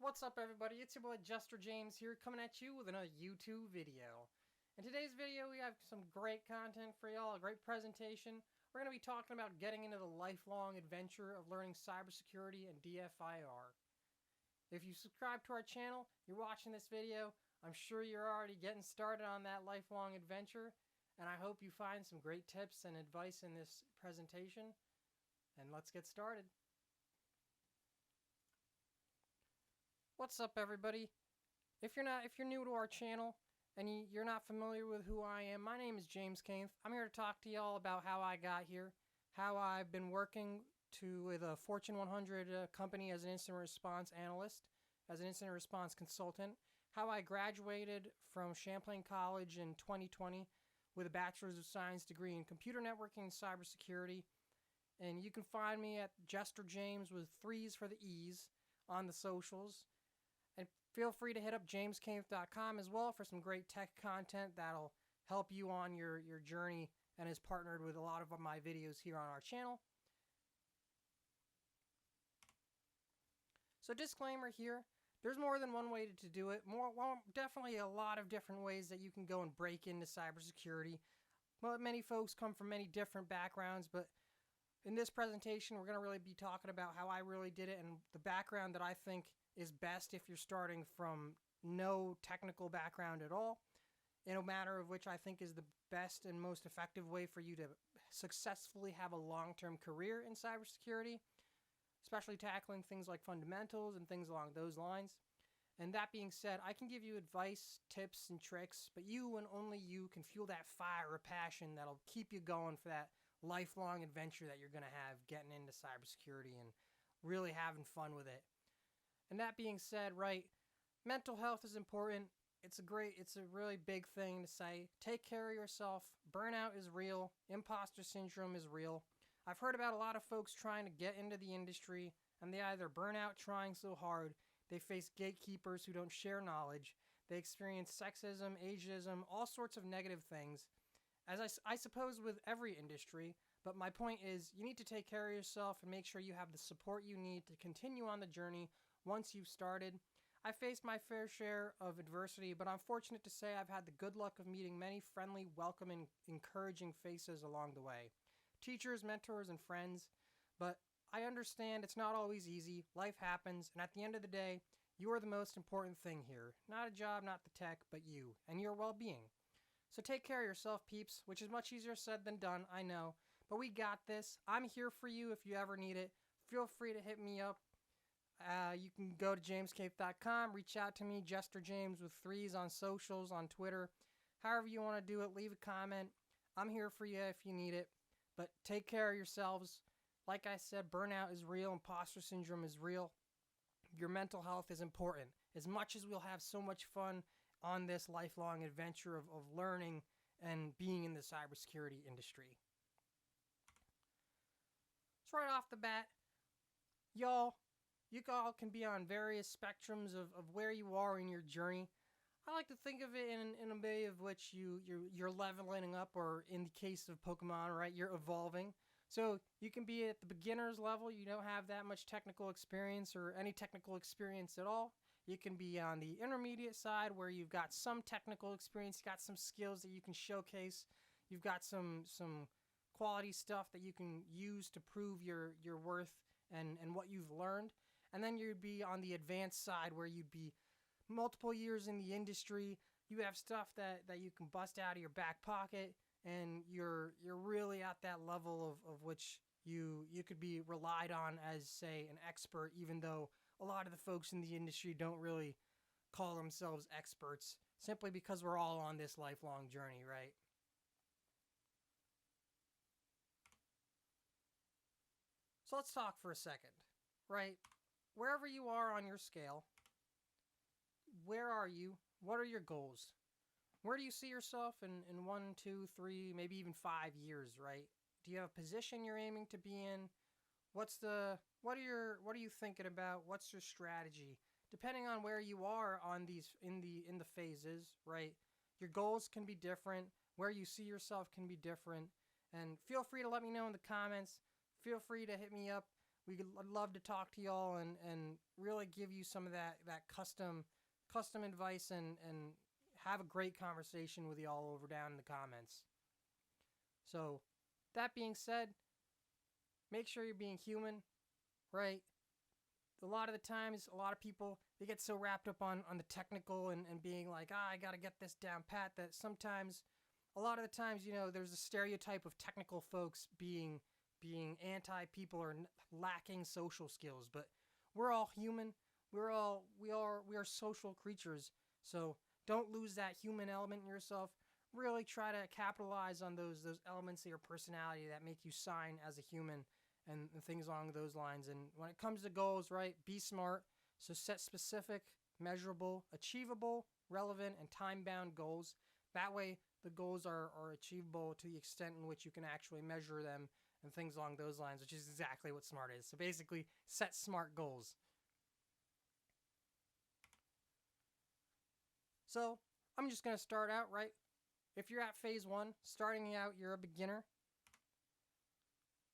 What's up, everybody? It's your boy Jester James here, coming at you with another YouTube video. In today's video, we have some great content for y'all, a great presentation. We're going to be talking about getting into the lifelong adventure of learning cybersecurity and DFIR. If you subscribe to our channel, you're watching this video, I'm sure you're already getting started on that lifelong adventure, and I hope you find some great tips and advice in this presentation. And let's get started. What's up, everybody? If you're new to our channel and you're not familiar with who I am, my name is James Kainth. I'm here to talk to y'all about how I got here, how I've been working with a Fortune 100 company as an incident response analyst, as an incident response consultant, how I graduated from Champlain College in 2020 with a Bachelor's of Science degree in Computer Networking and Cybersecurity. And you can find me at Jester James with 3s for the E's on the socials. And feel free to hit up jamescainth.com as well for some great tech content that'll help you on your journey and is partnered with a lot of my videos here on our channel. So disclaimer here, there's more than one way to do it. Definitely a lot of different ways that you can go and break into cybersecurity. Well, many folks come from many different backgrounds, but in this presentation, we're going to really be talking about how I really did it and the background that I think is best if you're starting from no technical background at all, in a matter of which I think is the best and most effective way for you to successfully have a long-term career in cybersecurity, especially tackling things like fundamentals and things along those lines. And that being said, I can give you advice, tips, and tricks, but you and only you can fuel that fire or passion that'll keep you going for that lifelong adventure that you're going to have getting into cybersecurity and really having fun with it. And that being said, right, mental health is important. It's a really big thing to say. Take care of yourself. Burnout is real. Imposter syndrome is real. I've heard about a lot of folks trying to get into the industry, and they either burn out trying so hard, they face gatekeepers who don't share knowledge, they experience sexism, ageism, all sorts of negative things, as I suppose with every industry. But my point is, you need to take care of yourself and make sure you have the support you need to continue on the journey once you've started. I faced my fair share of adversity, but I'm fortunate to say I've had the good luck of meeting many friendly, welcoming, encouraging faces along the way. Teachers, mentors, and friends. But I understand it's not always easy. Life happens, and at the end of the day, you are the most important thing here. Not a job, not the tech, but you and your well-being. So take care of yourself, peeps, which is much easier said than done, I know. But we got this. I'm here for you if you ever need it. Feel free to hit me up. You can go to jamescape.com, reach out to me, Jester James with 3s on socials, on Twitter. However you want to do it, leave a comment. I'm here for you if you need it. But take care of yourselves. Like I said, burnout is real. Imposter syndrome is real. Your mental health is important. As much as we'll have so much fun on this lifelong adventure of learning and being in the cybersecurity industry. So right off the bat, you all can be on various spectrums of where you are in your journey. I like to think of it in a way of which you're leveling up, or in the case of Pokemon, right, you're evolving. So you can be at the beginner's level, you don't have that much technical experience or any technical experience at all. You can be on the intermediate side where you've got some technical experience, you got some skills that you can showcase, you've got some quality stuff that you can use to prove your worth and what you've learned. And then you'd be on the advanced side where you'd be multiple years in the industry. You have stuff that you can bust out of your back pocket, and you're really at that level of which you could be relied on as, say, an expert, even though a lot of the folks in the industry don't really call themselves experts, simply because we're all on this lifelong journey, right? So let's talk for a second, right? Wherever you are on your scale, where are you? What are your goals? Where do you see yourself in 1, 2, 3, maybe even 5 years, right? Do you have a position you're aiming to be in? What are you thinking about? What's your strategy? Depending on where you are on these in the phases, right? Your goals can be different. Where you see yourself can be different. And feel free to let me know in the comments. Feel free to hit me up. We'd love to talk to y'all and really give you some of that custom advice and have a great conversation with y'all over down in the comments. So, that being said, make sure you're being human, right? A lot of the times, a lot of people, they get so wrapped up on the technical and being like, I got to get this down pat, that sometimes, a lot of the times, there's a stereotype of technical folks being anti-people or lacking social skills. But we're all human. We are social creatures. So don't lose that human element in yourself. Really try to capitalize on those elements of your personality that make you shine as a human and things along those lines. And when it comes to goals, right, be smart. So set specific, measurable, achievable, relevant, and time-bound goals. That way the goals are achievable to the extent in which you can actually measure them and things along those lines, which is exactly what SMART is. So basically, set SMART goals. So I'm just going to start out, right? If you're at phase 1, starting out, you're a beginner.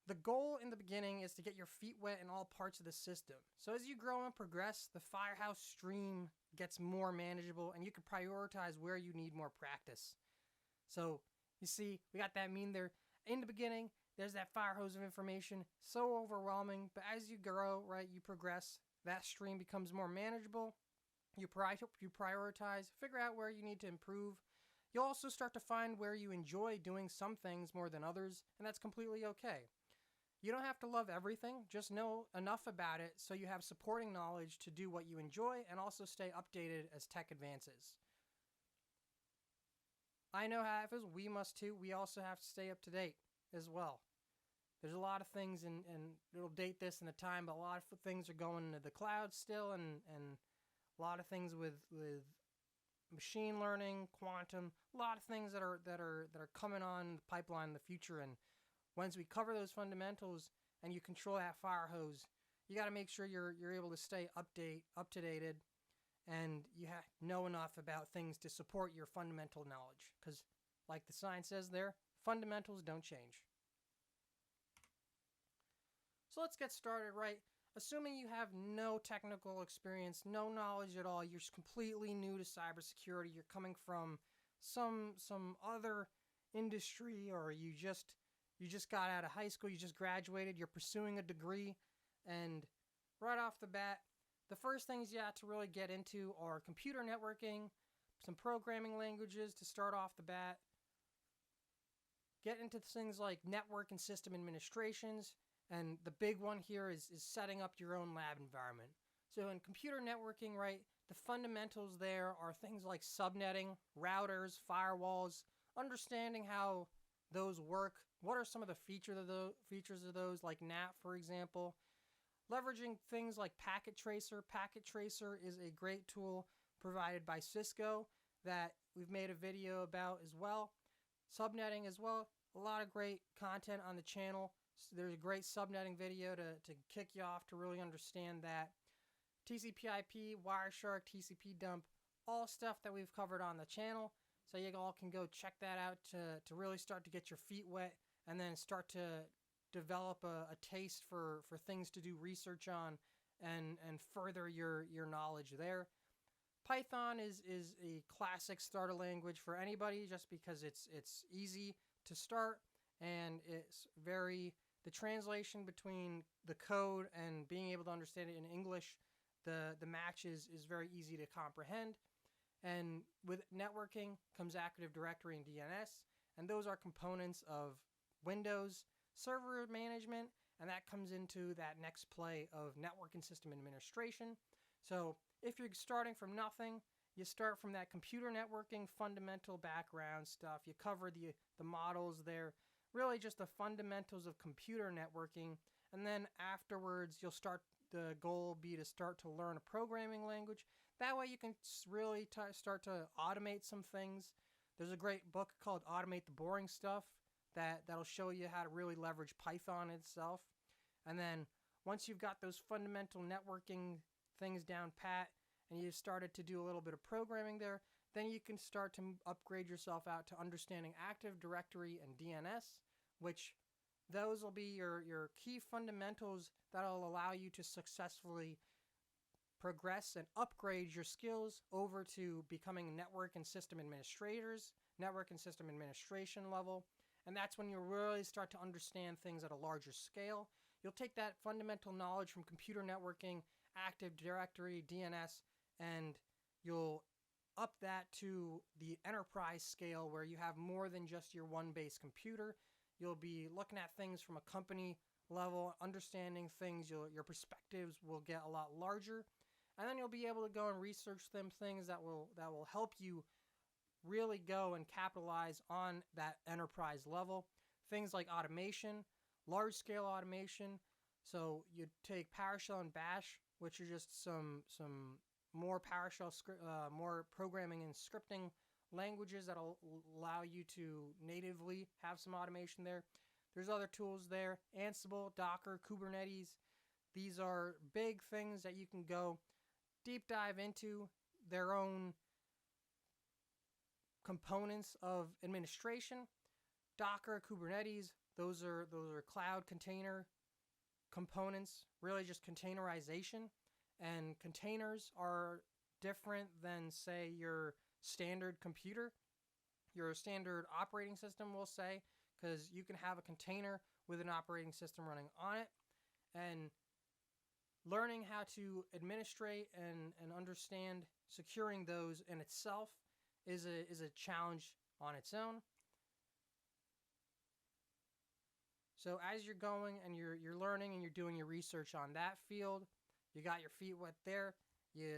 The goal in the beginning is to get your feet wet in all parts of the system. So as you grow and progress, the Firehouse stream gets more manageable and you can prioritize where you need more practice. So you see, we got that meme there. In the beginning, there's that fire hose of information, so overwhelming, but as you grow, right, you progress, that stream becomes more manageable. You prioritize, figure out where you need to improve. You'll also start to find where you enjoy doing some things more than others, and that's completely okay. You don't have to love everything, just know enough about it so you have supporting knowledge to do what you enjoy and also stay updated as tech advances. I know how it feels, we must too. We also have to stay up to date as well. There's a lot of things, and it'll date this in the time, but a lot of things are going into the cloud still, and a lot of things with machine learning, quantum, a lot of things that are coming on the pipeline in the future. And once we cover those fundamentals and you control that fire hose, you got to make sure you're able to stay up to date, and you know enough about things to support your fundamental knowledge. Because, like the sign says there, fundamentals don't change. So let's get started, right? Assuming you have no technical experience, no knowledge at all, you're completely new to cybersecurity, you're coming from some other industry, or you just got out of high school, you just graduated, you're pursuing a degree, and right off the bat, the first things you have to really get into are computer networking, some programming languages to start off the bat, get into things like network and system administrations, and the big one here is setting up your own lab environment. So in computer networking, right, the fundamentals there are things like subnetting, routers, firewalls, understanding how those work. What are some of the features of those, like NAT, for example? Leveraging things like Packet Tracer. Packet Tracer is a great tool provided by Cisco that we've made a video about as well. Subnetting as well. A lot of great content on the channel. There's a great subnetting video to kick you off to really understand that. TCP/IP, Wireshark, TCP dump, all stuff that we've covered on the channel. So you all can go check that out to really start to get your feet wet and then start to develop a taste for things to do research on and further your knowledge there. Python is a classic starter language for anybody just because it's easy to start, and it's the translation between the code and being able to understand it in English, the match is very easy to comprehend. And with networking comes Active Directory and DNS, and those are components of Windows server management, and that comes into that next play of network and system administration. So if you're starting from nothing, you start from that computer networking fundamental background stuff. You cover the models there, really just the fundamentals of computer networking, and then afterwards the goal will be to start to learn a programming language. That way you can really start to automate some things. There's a great book called Automate the Boring Stuff that'll show you how to really leverage Python itself. And then once you've got those fundamental networking things down pat and you've started to do a little bit of programming there, then you can start to upgrade yourself out to understanding Active Directory and DNS, which Those will be your key fundamentals that'll allow you to successfully progress and upgrade your skills over to becoming network and system administrators, network and system administration level. And that's when you'll really start to understand things at a larger scale. You'll take that fundamental knowledge from computer networking, Active Directory, DNS, and you'll up that to the enterprise scale where you have more than just your one base computer. You'll be looking at things from a company level, understanding things. Your perspectives will get a lot larger, and then you'll be able to go and research them things that will help you really go and capitalize on that enterprise level. Things like automation, large scale automation. So you take PowerShell and Bash, which are just some more PowerShell more programming and scripting languages that'll allow you to natively have some automation there. There's other tools there, Ansible, Docker, Kubernetes. These are big things that you can go deep dive into their own components of administration. Docker, Kubernetes, those are cloud container components, really just containerization. And containers are different than, say, your standard computer, your standard operating system, we'll say, because you can have a container with an operating system running on it. And learning how to administrate and understand securing those in itself is a challenge on its own. So as you're going and you're learning and you're doing your research on that field, you got your feet wet there, you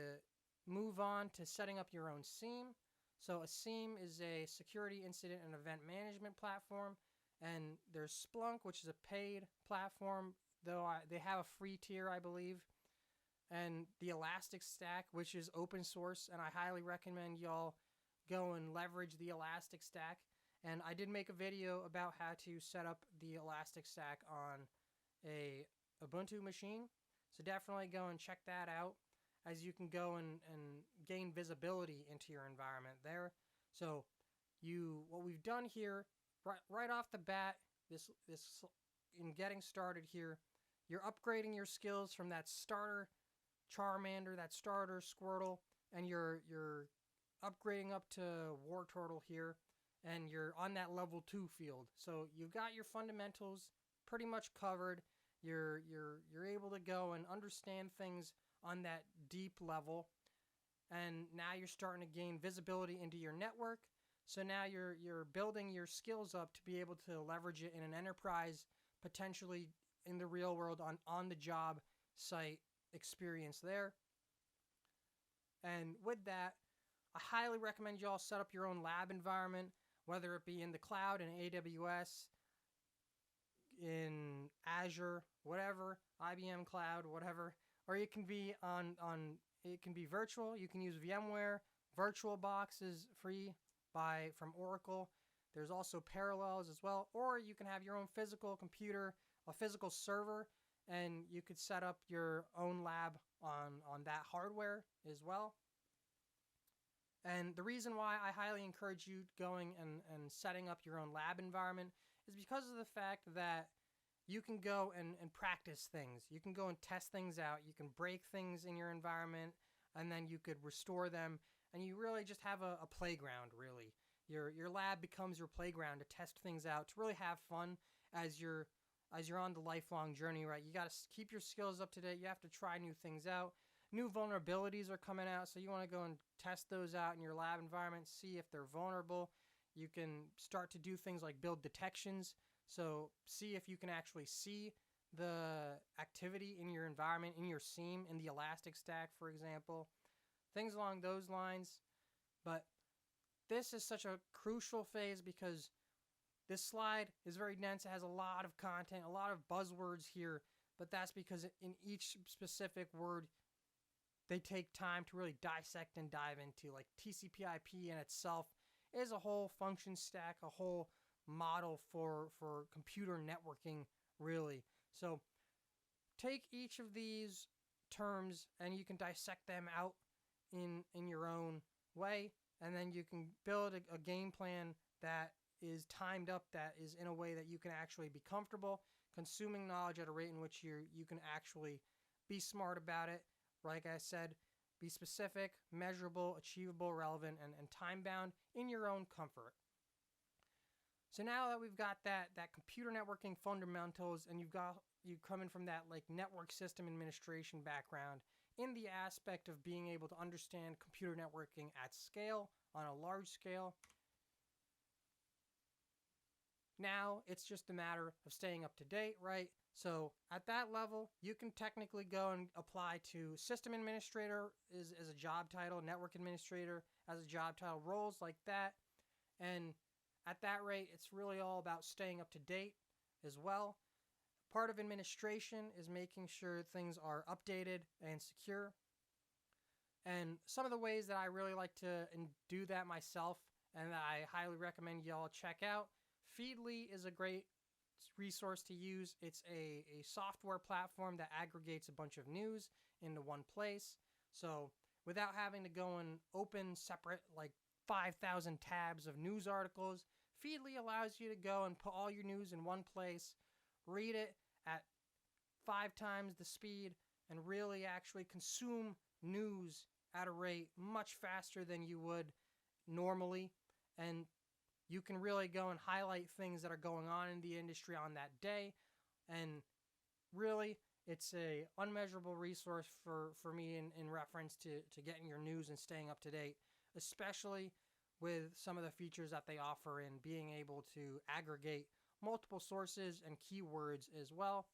move on to setting up your own SIEM. So a SIEM is a security incident and event management platform, and there's Splunk, which is a paid platform, though they have a free tier, I believe, and the Elastic Stack, which is open source, and I highly recommend y'all go and leverage the Elastic Stack. And I did make a video about how to set up the Elastic Stack on a Ubuntu machine, so definitely go and check that out, as you can go and gain visibility into your environment there. So what we've done here, right off the bat, this in getting started here, you're upgrading your skills from that starter Charmander, that starter Squirtle, and you're upgrading up to War Turtle here, and you're on that level 2 field. So you've got your fundamentals pretty much covered. You're able to go and understand things on that deep level, and now you're starting to gain visibility into your network. So now you're building your skills up to be able to leverage it in an enterprise, potentially in the real world, on the job site experience there. And with that, I highly recommend you all set up your own lab environment, whether it be in the cloud, in AWS, in Azure, whatever, IBM Cloud, whatever, or it can be it can be virtual. You can use VMware. VirtualBox is free from Oracle. There's also Parallels as well, or you can have your own physical computer, a physical server, and you could set up your own lab on that hardware as well. And the reason why I highly encourage you going and setting up your own lab environment is because of the fact that you can go and practice things. You can go and test things out. You can break things in your environment, and then you could restore them. And you really just have a playground, really. Your lab becomes your playground to test things out, to really have fun as you're on the lifelong journey, right? You got to keep your skills up to date. You have to try new things out. New vulnerabilities are coming out, so you want to go and test those out in your lab environment, see if they're vulnerable. You can start to do things like build detections, so see if you can actually see the activity in your environment, in your SIEM, in the Elastic Stack, for example. Things along those lines. But this is such a crucial phase because this slide is very dense. It has a lot of content, a lot of buzzwords here, but that's because in each specific word, they take time to really dissect and dive into. Like TCP/IP in itself is a whole function stack, a whole model for computer networking, really. So take each of these terms and you can dissect them out in your own way, and then you can build a game plan that is timed up, that is in a way that you can actually be comfortable consuming knowledge at a rate in which you can actually be smart about it. Like I said, be specific, measurable, achievable, relevant, and time bound in your own comfort. So now that we've got that computer networking fundamentals, and you coming from that like network system administration background, in the aspect of being able to understand computer networking at scale, on a large scale, now it's just a matter of staying up to date, right? So at that level, you can technically go and apply to system administrator as a job title, network administrator as a job title, roles like that. And at that rate, it's really all about staying up to date as well. Part of administration is making sure things are updated and secure. And some of the ways that I really like to do that myself, and that I highly recommend y'all check out, Feedly is a great resource to use. It's a software platform that aggregates a bunch of news into one place. So without having to go and open separate like 5,000 tabs of news articles, Feedly allows you to go and put all your news in one place, read it at 5 times the speed, and really actually consume news at a rate much faster than you would normally. And you can really go and highlight things that are going on in the industry on that day. And really, it's a unmeasurable resource for me in reference to getting your news and staying up to date, especially with some of the features that they offer in being able to aggregate multiple sources and keywords as well.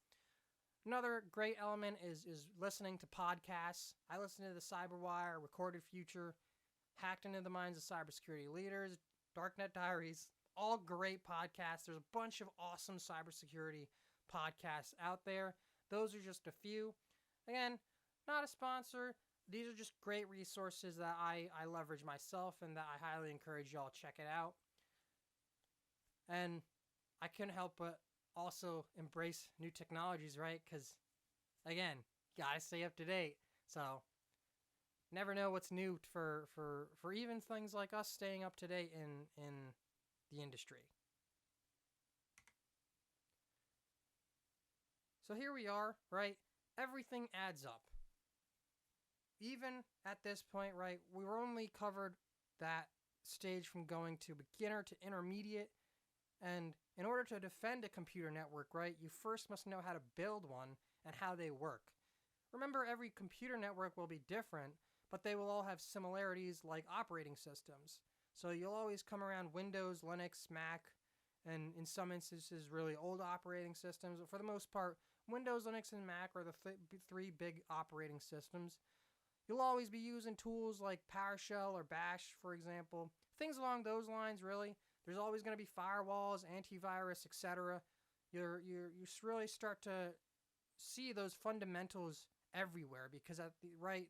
Another great element is listening to podcasts. I listen to the Cyberwire, Recorded Future, Hacked Into the Minds of Cybersecurity Leaders, Darknet Diaries, all great podcasts. There's a bunch of awesome cybersecurity podcasts out there. Those are just a few. Again, not a sponsor. These are just great resources that I leverage myself, and that I highly encourage y'all check it out. And I couldn't help but also embrace new technologies, right? Because, again, gotta stay up to date. So never know what's new for even things like us staying up to date in the industry. So here we are, right? Everything adds up. Even at this point, right, we were only covered that stage from going to beginner to intermediate. And in order to defend a computer network, right, you first must know how to build one and how they work. Remember, every computer network will be different, but they will all have similarities like operating systems. So you'll always come around Windows, Linux, Mac, and in some instances really old operating systems. But for the most part, Windows, Linux, and Mac are the three big operating systems. You'll always be using tools like PowerShell or Bash, for example. Things along those lines, really. There's always going to be firewalls, antivirus, etc. You really start to see those fundamentals everywhere, because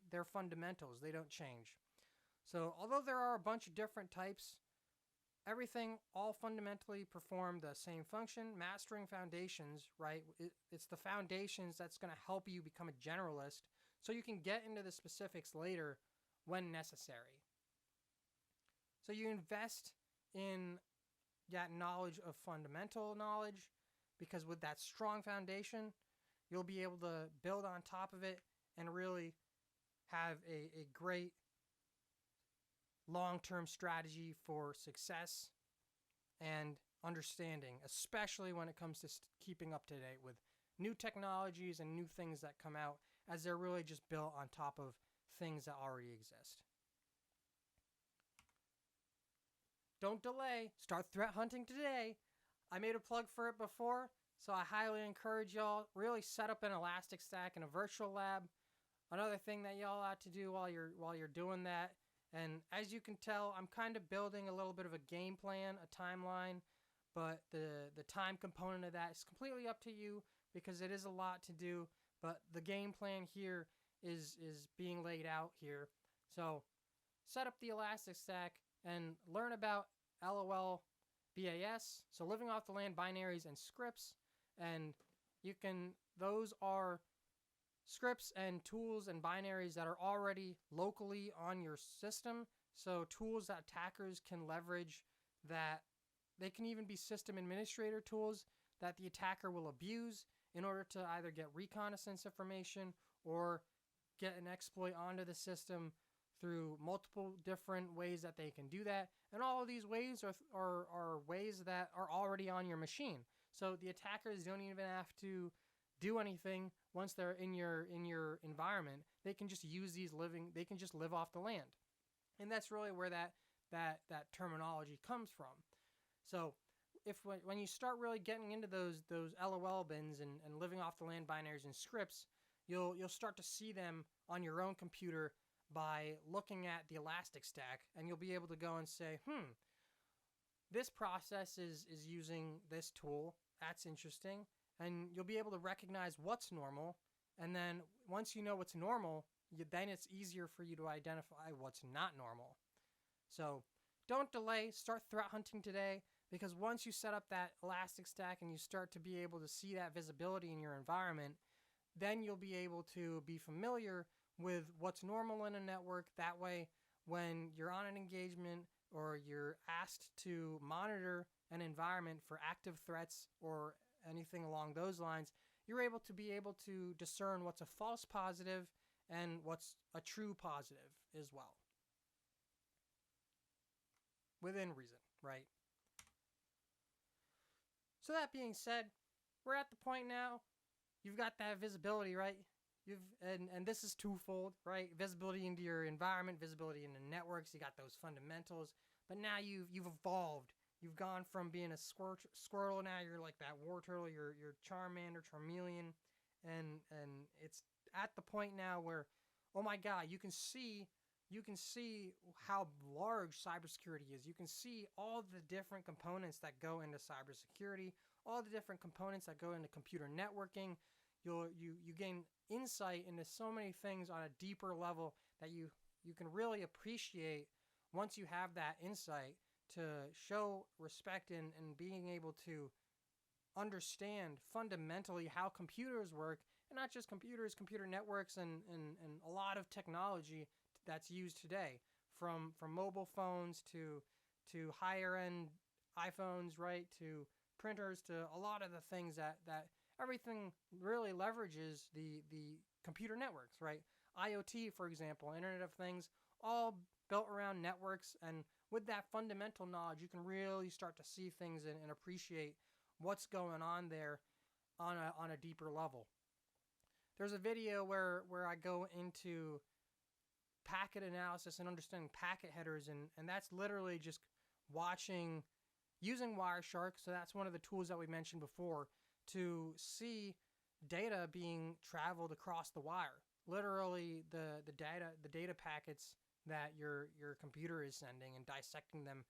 they're fundamentals. They don't change. So although there are a bunch of different types, everything all fundamentally perform the same function. Mastering foundations, right? It's the foundations that's going to help you become a generalist, so you can get into the specifics later when necessary. So you invest in that knowledge of fundamental knowledge, because with that strong foundation, you'll be able to build on top of it and really have a great long-term strategy for success and understanding, especially when it comes to keeping up to date with new technologies and new things that come out, as they're really just built on top of things that already exist. Don't delay. Start threat hunting today. I made a plug for it before, so I highly encourage y'all really set up an Elastic Stack and a virtual lab. Another thing that y'all ought to do while you're doing that, and as you can tell, I'm kind of building a little bit of a game plan, a timeline, but the time component of that is completely up to you, because it is a lot to do. But the game plan here is being laid out here. So set up the Elastic Stack and learn about LOL BAS, so living off the land binaries and scripts. And those are scripts and tools and binaries that are already locally on your system. So tools that attackers can leverage that they can even be system administrator tools that the attacker will abuse in order to either get reconnaissance information or get an exploit onto the system through multiple different ways that they can do that. And all of these ways are ways that are already on your machine. So the attackers don't even have to do anything once they're in your environment. They can just use they can just live off the land. And that's really where that terminology comes from. So when you start really getting into those LOL bins and living off the land binaries and scripts, you'll start to see them on your own computer by looking at the elastic stack, and you'll be able to go and say, this process is using this tool. That's interesting. And you'll be able to recognize what's normal. And then once you know what's normal, then it's easier for you to identify what's not normal. So don't delay. Start threat hunting today, because once you set up that elastic stack and you start to be able to see that visibility in your environment, then you'll be able to be familiar with what's normal in a network. That way, when you're on an engagement or you're asked to monitor an environment for active threats or anything along those lines, you're able to discern what's a false positive and what's a true positive as well. Within reason, right? So that being said, we're at the point now, you've got that visibility, right? And this is twofold, right? Visibility into your environment, visibility into networks. You got those fundamentals, but now you've evolved. You've gone from being a squirrel, now you're like that war turtle. You're Charmander, Charmeleon, and it's at the point now where, oh my God, you can see how large cybersecurity is. You can see all the different components that go into cybersecurity, all the different components that go into computer networking. You gain insight into so many things on a deeper level that you can really appreciate once you have that insight, to show respect and being able to understand fundamentally how computers work, and not just computers, computer networks, and a lot of technology that's used today, from mobile phones to higher end iPhones, right, to printers, to a lot of the things that everything really leverages the computer networks, right? IoT, for example, Internet of Things, all built around networks. And with that fundamental knowledge, you can really start to see things and appreciate what's going on there on a deeper level. There's a video where I go into packet analysis and understanding packet headers, and that's literally just using Wireshark. So that's one of the tools that we mentioned before, to see data being traveled across the wire. Literally the data packets that your computer is sending, and dissecting them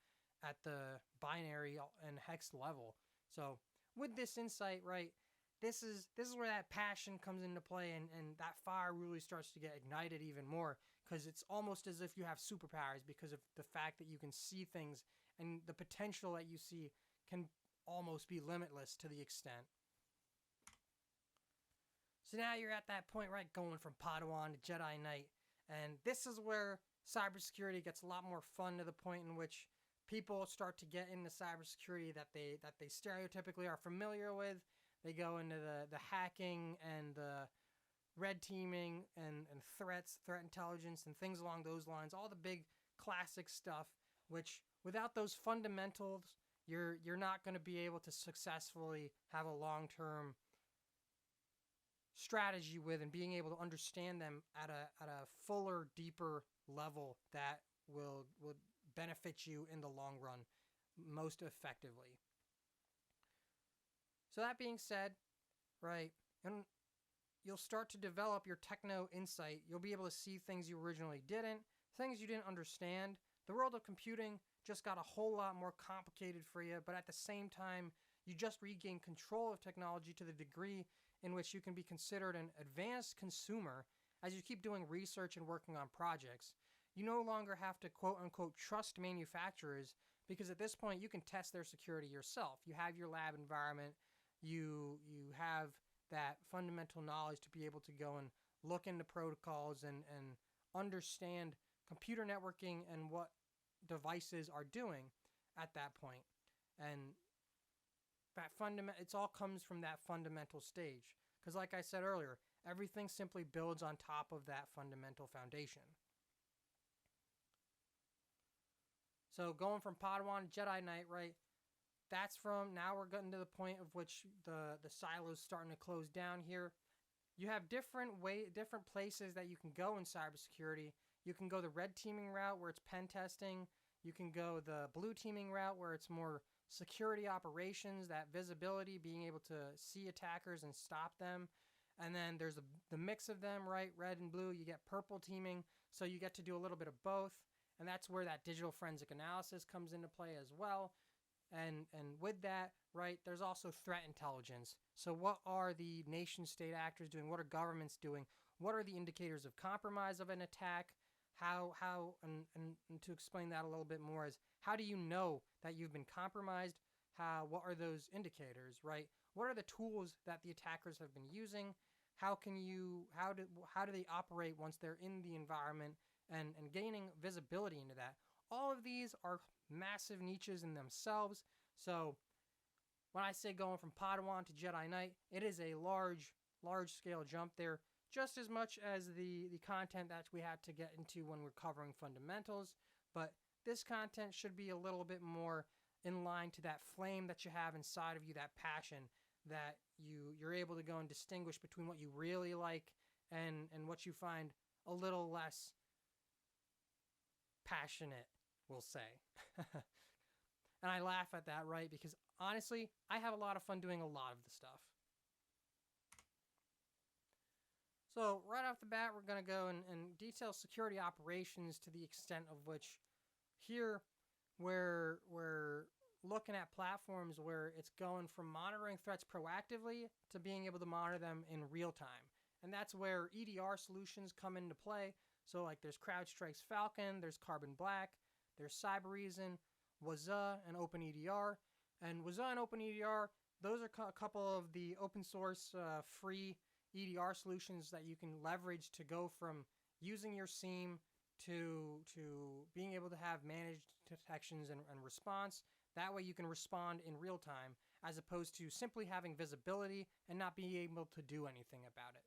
at the binary and hex level. So with this insight, right, this is where that passion comes into play, and that fire really starts to get ignited even more, because it's almost as if you have superpowers, because of the fact that you can see things, and the potential that you see can almost be limitless to the extent. So now you're at that point, right, going from Padawan to Jedi Knight, and this is where cybersecurity gets a lot more fun, to the point in which people start to get into cybersecurity that they stereotypically are familiar with. They go into the hacking and the red teaming and threat intelligence and things along those lines, all the big classic stuff, which without those fundamentals, you're not going to be able to successfully have a long-term strategy with, and being able to understand them at a fuller, deeper level that will benefit you in the long run most effectively. So that being said, right, and you'll start to develop your techno insight. You'll be able to see things you originally didn't, things you didn't understand. The world of computing just got a whole lot more complicated for you, but at the same time, you just regain control of technology to the degree in which you can be considered an advanced consumer as you keep doing research and working on projects. You no longer have to quote-unquote trust manufacturers, because at this point you can test their security yourself. You have your lab environment. You have that fundamental knowledge to be able to go and look into protocols and understand computer networking and what devices are doing at that point. And that it all comes from that fundamental stage. Because like I said earlier, everything simply builds on top of that fundamental foundation. So going from Padawan to Jedi Knight, right? That's from, now we're getting to the point of which the silos starting to close down here. You have different places that you can go in cybersecurity. You can go the red teaming route where it's pen testing. You can go the blue teaming route where it's more security operations, that visibility, being able to see attackers and stop them. And then there's the mix of them, right? Red and blue. You get purple teaming, so you get to do a little bit of both. And that's where that digital forensic analysis comes into play as well. And with that, right, there's also threat intelligence. So what are the nation state actors doing? What are governments doing? What are the indicators of compromise of an attack? And to explain that a little bit more is, how do you know that you've been compromised? What are those indicators, right? What are the tools that the attackers have been using? How do they operate once they're in the environment, and gaining visibility into that? All of these are massive niches in themselves. So when I say going from Padawan to Jedi Knight, it is a large scale jump there, just as much as the content that we had to get into when we're covering fundamentals. But this content should be a little bit more in line to that flame that you have inside of you, that passion that you're able to go and distinguish between what you really like and what you find a little less passionate, we'll say. And I laugh at that, right? Because honestly, I have a lot of fun doing a lot of the stuff. So right off the bat, we're going to go and detail security operations to the extent of which here we're looking at platforms where it's going from monitoring threats proactively to being able to monitor them in real time. And that's where Edr Solutions come into play. So like there's CrowdStrike's Falcon, there's Carbon Black, there's Cybereason, Waza, and OpenEDR. And Waza and OpenEDR, those are a couple of the open source free EDR solutions that you can leverage to go from using your SIEM to being able to have managed detections and response. That way you can respond in real time, as opposed to simply having visibility and not being able to do anything about it.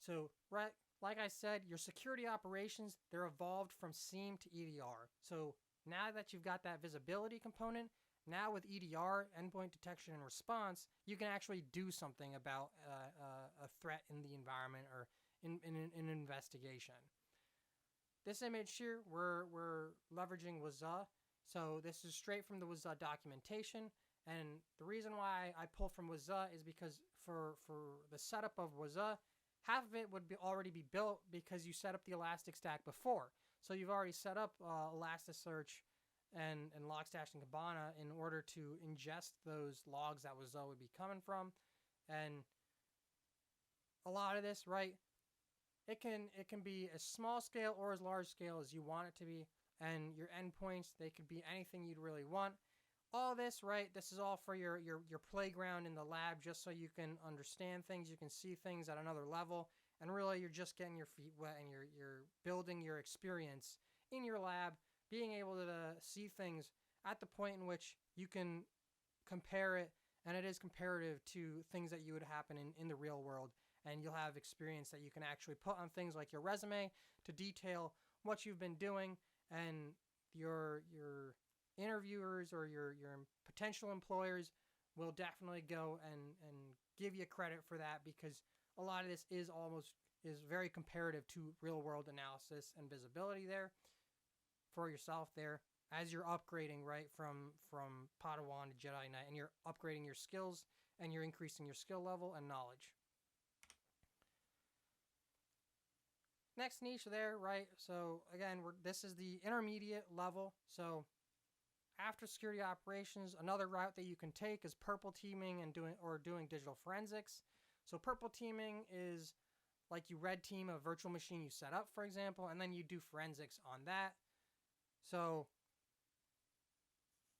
So, right, like I said, your security operations, they're evolved from SIEM to EDR. So now that you've got that visibility component, now with EDR, endpoint detection and response, you can actually do something about a threat in the environment or in an investigation. This image here, we're leveraging Waza. So this is straight from the Waza documentation. And the reason why I pull from Waza is because for the setup of Waza, half of it would already be built because you set up the Elastic Stack before. So you've already set up Elasticsearch and Logstash and Kibana in order to ingest those logs that Waza would be coming from. And a lot of this, right, it can be as small scale or as large scale as you want it to be. And your endpoints, they could be anything you'd really want. All this, right, this is all for your playground in the lab, just so you can understand things, you can see things at another level, and really you're just getting your feet wet and you're building your experience in your lab, being able to see things at the point in which you can compare it, and it is comparative to things that you would happen in the real world, and you'll have experience that you can actually put on things like your resume to detail what you've been doing, and your interviewers or your potential employers will definitely go and give you credit for that, because a lot of this is very comparative to real world analysis and visibility there for yourself there as you're upgrading, right, from Padawan to Jedi Knight, and you're upgrading your skills and you're increasing your skill level and knowledge. Next niche there, right? So again, this is the intermediate level. So after security operations, another route that you can take is purple teaming and doing digital forensics. So purple teaming is like you red team a virtual machine you set up, for example, and then you do forensics on that. So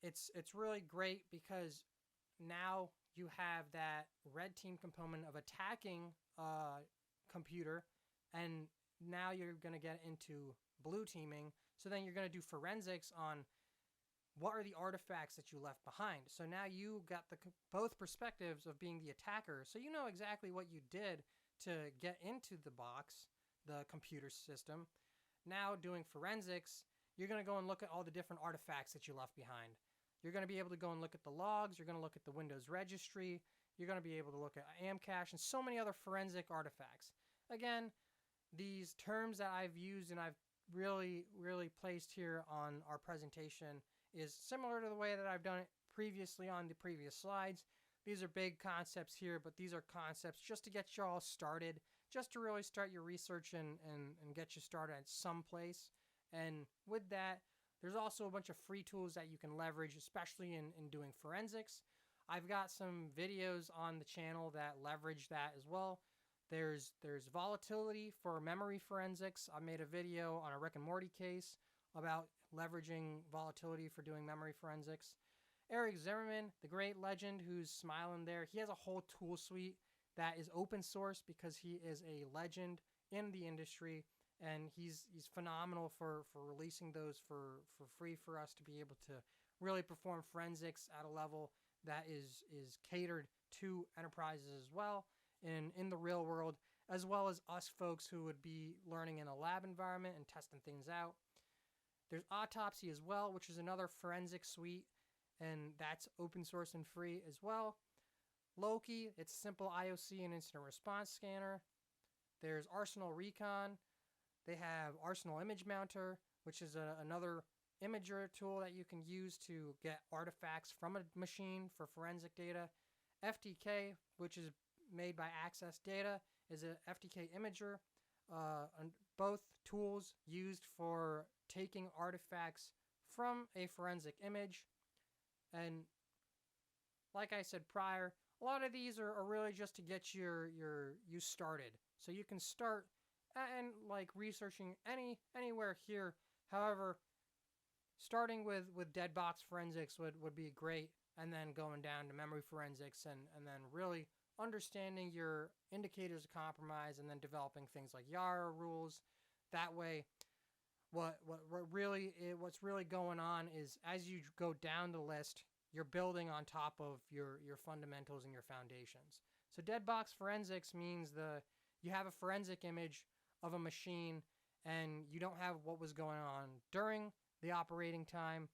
it's really great because now you have that red team component of attacking a computer, and now you're going to get into blue teaming. So then you're going to do forensics on what are the artifacts that you left behind. So now you got both perspectives of being the attacker. So you know exactly what you did to get into the box, the computer system. Now doing forensics, you're going to go and look at all the different artifacts that you left behind. You're going to be able to go and look at the logs. You're going to look at the Windows registry. You're going to be able to look at Amcache and so many other forensic artifacts. Again, these terms that I've used and I've really placed here on our presentation is similar to the way that I've done it previously on the previous slides. These are big concepts here, but these are concepts just to get you all started, just to really start your research and get you started at some place. And with that, there's also a bunch of free tools that you can leverage, especially in doing forensics. I've got some videos on the channel that leverage that as well. There's volatility for memory forensics. I made a video on a Rick and Morty case about leveraging volatility for doing memory forensics. Eric Zimmerman, the great legend who's smiling there, he has a whole tool suite that is open source because he is a legend in the industry, and he's phenomenal for releasing those for free for us to be able to really perform forensics at a level that is catered to enterprises as well in the real world, as well as us folks who would be learning in a lab environment and testing things out. There's Autopsy as well, which is another forensic suite, and that's open source and free as well. Loki, it's simple IOC and incident response scanner. There's Arsenal Recon. They have Arsenal Image Mounter, which is another imager tool that you can use to get artifacts from a machine for forensic data. FTK, which is made by Access Data, is a FTK imager. Both tools used for taking artifacts from a forensic image. And like I said prior, a lot of these are really just to get you started. So you can start and like researching anywhere here. However, starting with dead box forensics would be great, and then going down to memory forensics and then really understanding your indicators of compromise and then developing things like Yara rules. That way, what's really going on is as you go down the list, you're building on top of your fundamentals and your foundations. So dead box forensics means you have a forensic image of a machine and you don't have what was going on during the operating time,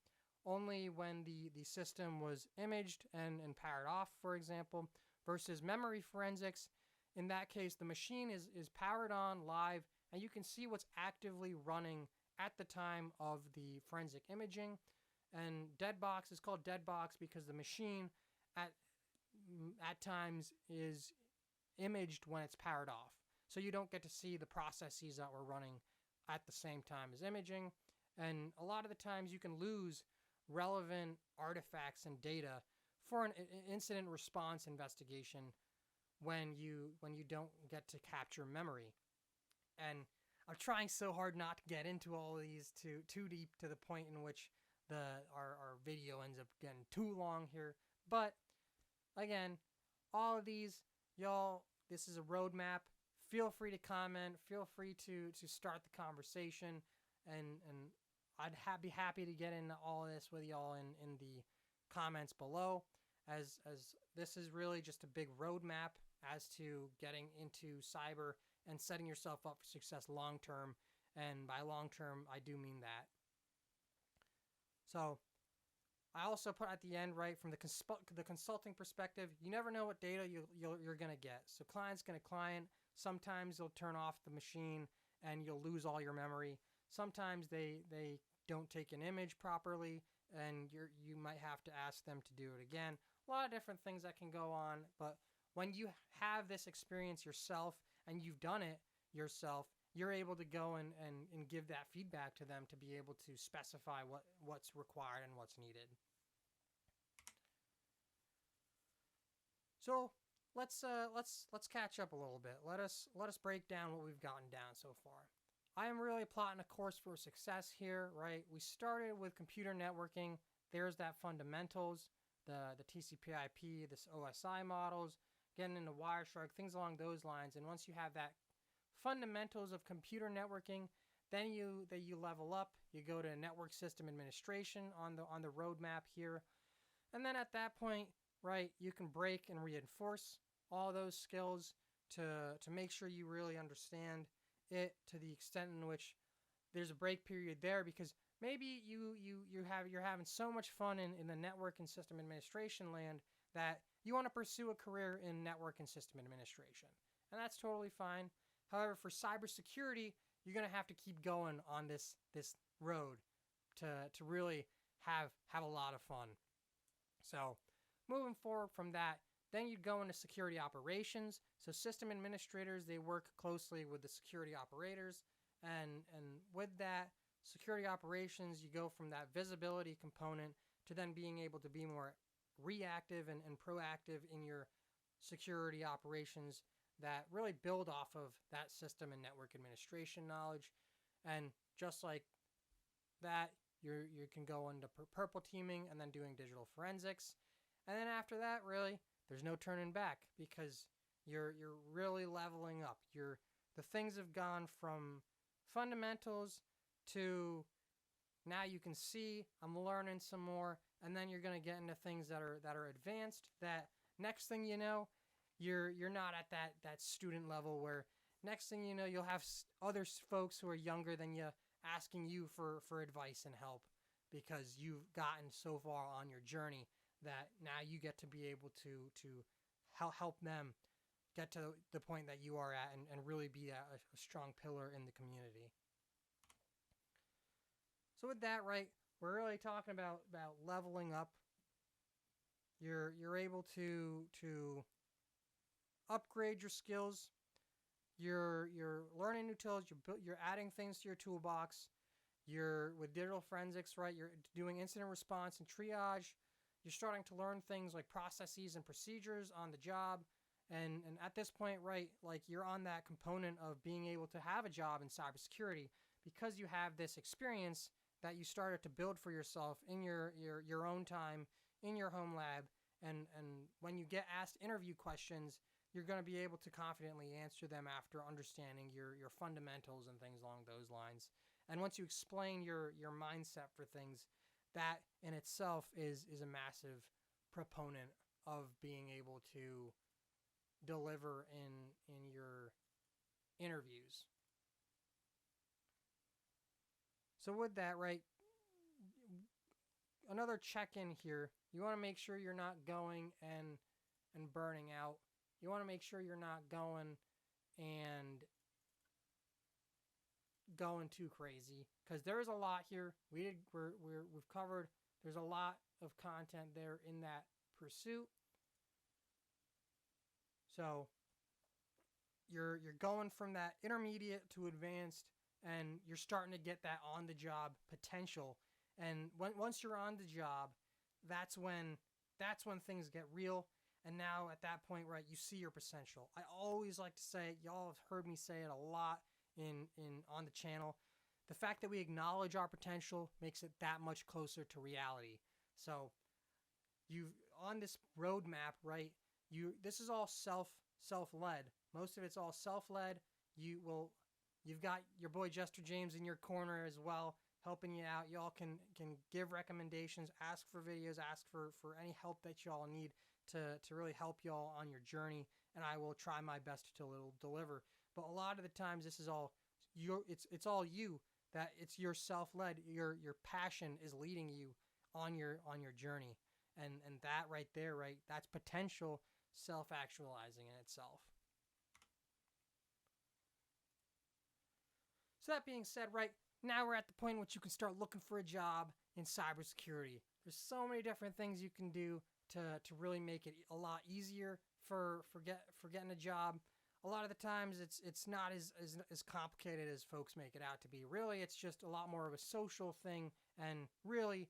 only when the system was imaged and powered off, for example, versus memory forensics. In that case, the machine is powered on live and you can see what's actively running at the time of the forensic imaging. And dead box is called dead box because the machine at times is imaged when it's powered off. So you don't get to see the processes that were running at the same time as imaging. And a lot of the times you can lose relevant artifacts and data for an incident response investigation when you don't get to capture memory. And I'm trying so hard not to get into all of these too deep to the point in which our video ends up getting too long here. But again, all of these, y'all, this is a roadmap. Feel free to comment. Feel free to start the conversation, and I'd be happy to get into all of this with y'all in the comments below, as this is really just a big roadmap as to getting into cyber and setting yourself up for success long term. And by long term, I do mean that. So I also put at the end, right, from the consulting perspective, you never know what data you're going to get. So client's going to client. Sometimes they'll turn off the machine and you'll lose all your memory. Sometimes they don't take an image properly and you might have to ask them to do it again. A lot of different things that can go on. But when you have this experience yourself and you've done it yourself, you're able to go and give that feedback to them to be able to specify what's required and what's needed. So let's catch up a little bit. Let us break down what we've gotten down so far. I am really plotting a course for success here, right? We started with computer networking. There's that fundamentals, the TCP/IP, this OSI models, getting into Wireshark, things along those lines. And once you have that fundamentals of computer networking, Then you level up. You go to network system administration on the roadmap here, and then at that point, right, you can break and reinforce all those skills to make sure you really understand it to the extent in which there's a break period there, because maybe you're having so much fun in the network and system administration land that you want to pursue a career in network and system administration. And that's totally fine. However, for cybersecurity, you're gonna have to keep going on this road to really have a lot of fun. So moving forward from that, then you'd go into security operations. So system administrators, they work closely with the security operators, and with that security operations, you go from that visibility component to then being able to be more reactive and proactive in your security operations that really build off of that system and network administration knowledge. And just like that, you can go into purple teaming and then doing digital forensics. And then after that, really, there's no turning back, because you're really leveling up. The things have gone from fundamentals to now you can see I'm learning some more, and then you're going to get into things that are advanced, that next thing you know, you're not at that student level, where next thing you know, you'll have other folks who are younger than you asking you for advice and help, because you've gotten so far on your journey that now you get to be able to help them get to the point that you are at, and really be a strong pillar in the community. So with that, right, we're really talking about leveling up. You're able to upgrade your skills. You're learning new tools. You're adding things to your toolbox. You're with digital forensics, right? You're doing incident response and triage. You're starting to learn things like processes and procedures on the job. And at this point, right, like you're on that component of being able to have a job in cybersecurity, because you have this experience that you started to build for yourself in your own time, in your home lab. And when you get asked interview questions, you're going to be able to confidently answer them after understanding your fundamentals and things along those lines. And once you explain your mindset for things, that in itself is a massive proponent of being able to deliver in your interviews. So with that, right, another check-in here. You want to make sure you're not going and burning out. You want to make sure you're not going and going too crazy, because there is a lot here. We've covered. There's a lot of content there in that pursuit. So you're going from that intermediate to advanced, and you're starting to get that on the job potential. And once you're on the job, that's when things get real. And now at that point, right, you see your potential. I always like to say, y'all have heard me say it a lot in on the channel. The fact that we acknowledge our potential makes it that much closer to reality. So you on this roadmap, right? This is all self-led. Most of it's all self-led. You've got your boy Jester James in your corner as well, helping you out. Y'all can give recommendations, ask for videos, ask for any help that y'all need to really help y'all on your journey, and I will try my best to deliver. But a lot of the times, this is all it's all you. That it's your self-led. Your passion is leading you on your journey, and that right there, right, that's potential self-actualizing in itself. So that being said, right, now we're at the point in which you can start looking for a job in cybersecurity. There's so many different things you can do to really make it a lot easier for getting a job. A lot of the times it's not as complicated as folks make it out to be. Really, it's just a lot more of a social thing, and really,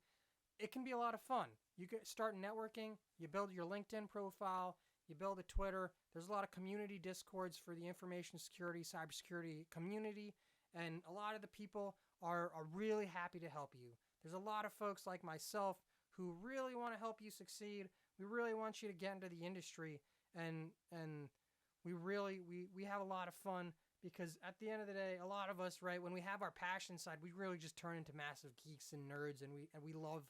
it can be a lot of fun. You can start networking, you build your LinkedIn profile, you build a Twitter. There's a lot of community discords for the information security, cybersecurity community, and a lot of the people are really happy to help you. There's a lot of folks like myself who really want to help you succeed. We really want you to get into the industry, and we have a lot of fun because at the end of the day, a lot of us, right, when we have our passion side, we really just turn into massive geeks and nerds, and we love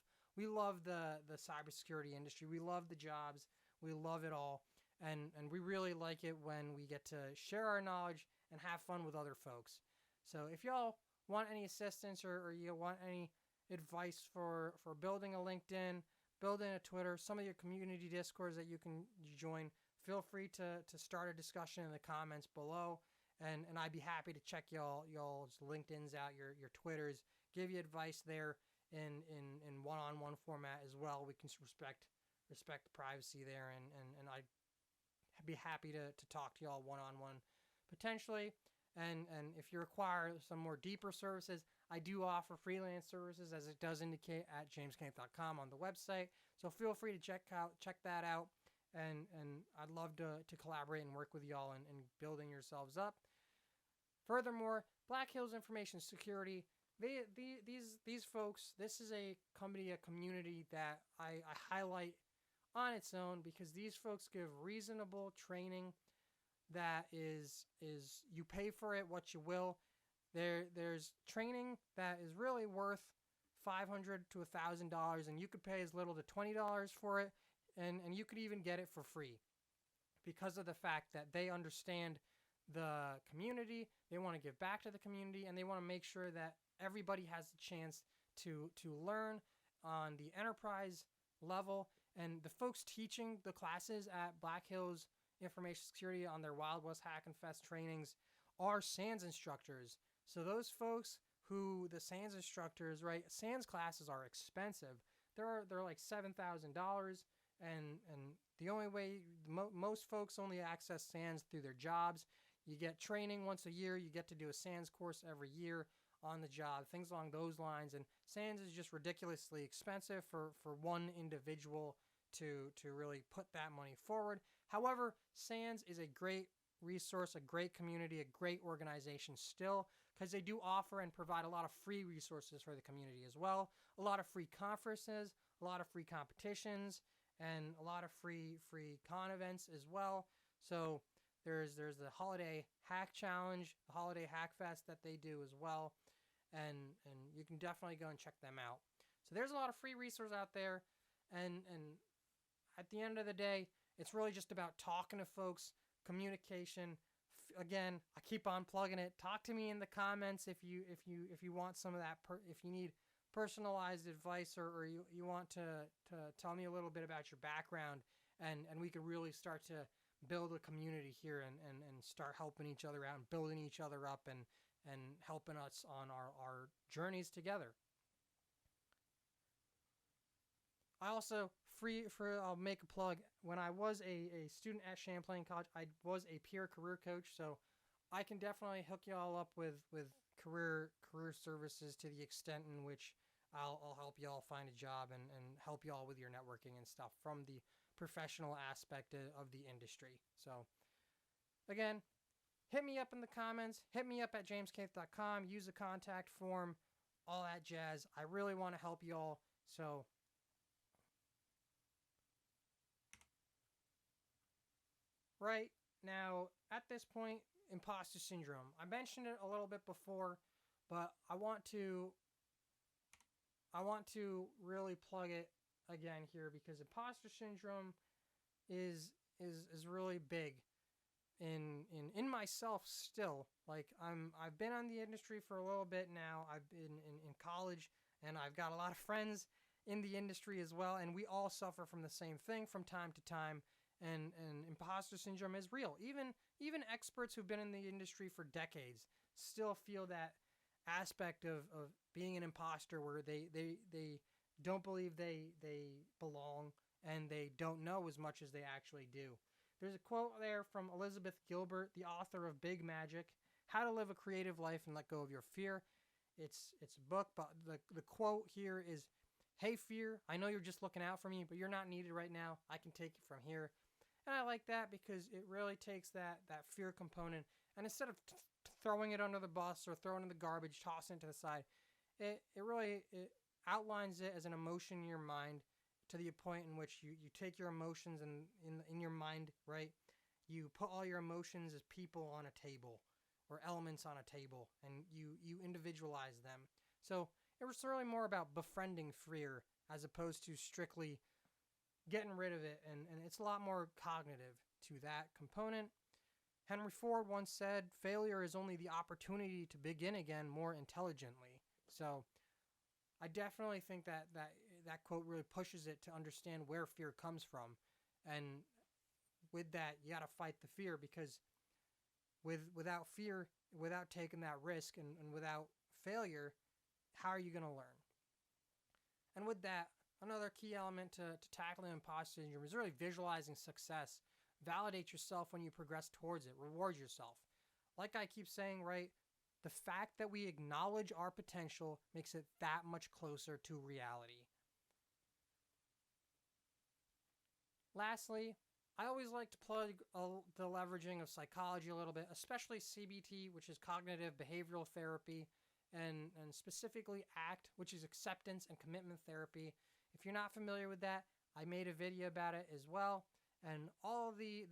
the cybersecurity industry. We love the jobs. We love it all, and we really like it when we get to share our knowledge and have fun with other folks. So if y'all want any assistance, or you want any advice for building a LinkedIn, building a Twitter, some of your community discords that you can join, feel free to start a discussion in the comments below, and I'd be happy to check y'all's LinkedIn's out, your Twitters, give you advice there in one-on-one format as well. We can respect the privacy there, and I'd be happy to talk to y'all one-on-one potentially. And if you require some more deeper services, I do offer freelance services, as it does indicate at jameskenneth.com on the website. So feel free to check that out. And I'd love to collaborate and work with y'all in building yourselves up. Furthermore, Black Hills Information Security, these folks, this is a company, a community that I highlight on its own, because these folks give reasonable training that is you pay for it what you will. There's training that is really worth $500 to $1,000, and you could pay as little to $20 for it, and you could even get it for free, because of the fact that they understand the community, they want to give back to the community, and they want to make sure that everybody has the chance to learn on the enterprise level. And the folks teaching the classes at Black Hills Information Security on their Wild West Hack and Fest trainings are SANS instructors. So those folks who, the SANS instructors, right? SANS classes are expensive. They're like $7,000, and the only way most folks only access SANS through their jobs. You get training once a year. You get to do a SANS course every year on the job, things along those lines. And SANS is just ridiculously expensive for one individual to really put that money forward. However, SANS is a great resource, a great community, a great organization still, because they do offer and provide a lot of free resources for the community as well. A lot of free conferences, a lot of free competitions, and a lot of free con events as well. So there's the Holiday Hack Challenge, the Holiday Hack Fest that they do as well, and you can definitely go and check them out. So there's a lot of free resources out there, and at the end of the day, it's really just about talking to folks, communication. Again, I keep on plugging it. Talk to me in the comments if you want some of that. If you need personalized advice, or you want to tell me a little bit about your background, and we could really start to build a community here, and start helping each other out and building each other up, and helping us on our journeys together. I also, I'll make a plug. When I was a student at Champlain College, I was a peer career coach, so I can definitely hook you all up with career services to the extent in which I'll help you all find a job, and help you all with your networking and stuff from the professional aspect of the industry. So again, hit me up in the comments, hit me up at jameskenneth.com, use the contact form, all that jazz. I really want to help you all. So right now, at this point, imposter syndrome. I mentioned it a little bit before, but I want to really plug it again here, because imposter syndrome is really big in myself still. Like, I've been on the industry for a little bit now. I've been in college, and I've got a lot of friends in the industry as well, and we all suffer from the same thing from time to time. And imposter syndrome is real. Even experts who've been in the industry for decades still feel that aspect of being an imposter, where they don't believe they belong, and they don't know as much as they actually do. There's a quote there from Elizabeth Gilbert, the author of Big Magic: How to Live a Creative Life and Let Go of Your Fear. It's a book, but the quote here is, "Hey fear, I know you're just looking out for me, but you're not needed right now. I can take it from here." And I like that, because it really takes that fear component, and instead of throwing it under the bus or throwing it in the garbage, tossing it to the side, it really outlines it as an emotion in your mind, to the point in which you take your emotions, and in your mind, right, you put all your emotions as people on a table, or elements on a table, and you individualize them. So it was really more about befriending fear as opposed to strictly getting rid of it, and it's a lot more cognitive to that component. Henry Ford once said, failure is only the opportunity to begin again more intelligently. So I definitely think that quote really pushes it to understand where fear comes from. And with that, you got to fight the fear, because without fear, without taking that risk, and without failure, how are you going to learn? And with that, another key element to tackling imposter syndrome is really visualizing success. Validate yourself when you progress towards it. Reward yourself. Like I keep saying, right, the fact that we acknowledge our potential makes it that much closer to reality. Lastly, I always like to plug the leveraging of psychology a little bit, especially CBT, which is cognitive behavioral therapy, and specifically ACT, which is acceptance and commitment therapy. If you're not familiar with that, I made a video about it as well, and all of the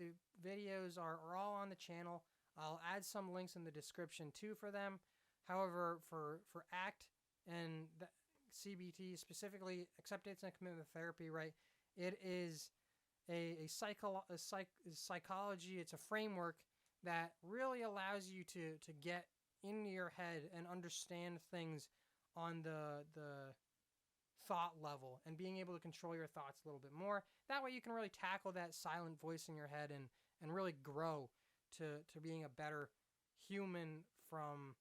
videos are all on the channel. I'll add some links in the description too for them. However, for ACT and the CBT, specifically acceptance and commitment therapy, right, it is a psychology. It's a framework that really allows you to get into your head and understand things on the thought level, and being able to control your thoughts a little bit more. That way you can really tackle that silent voice in your head and really grow to being a better human, from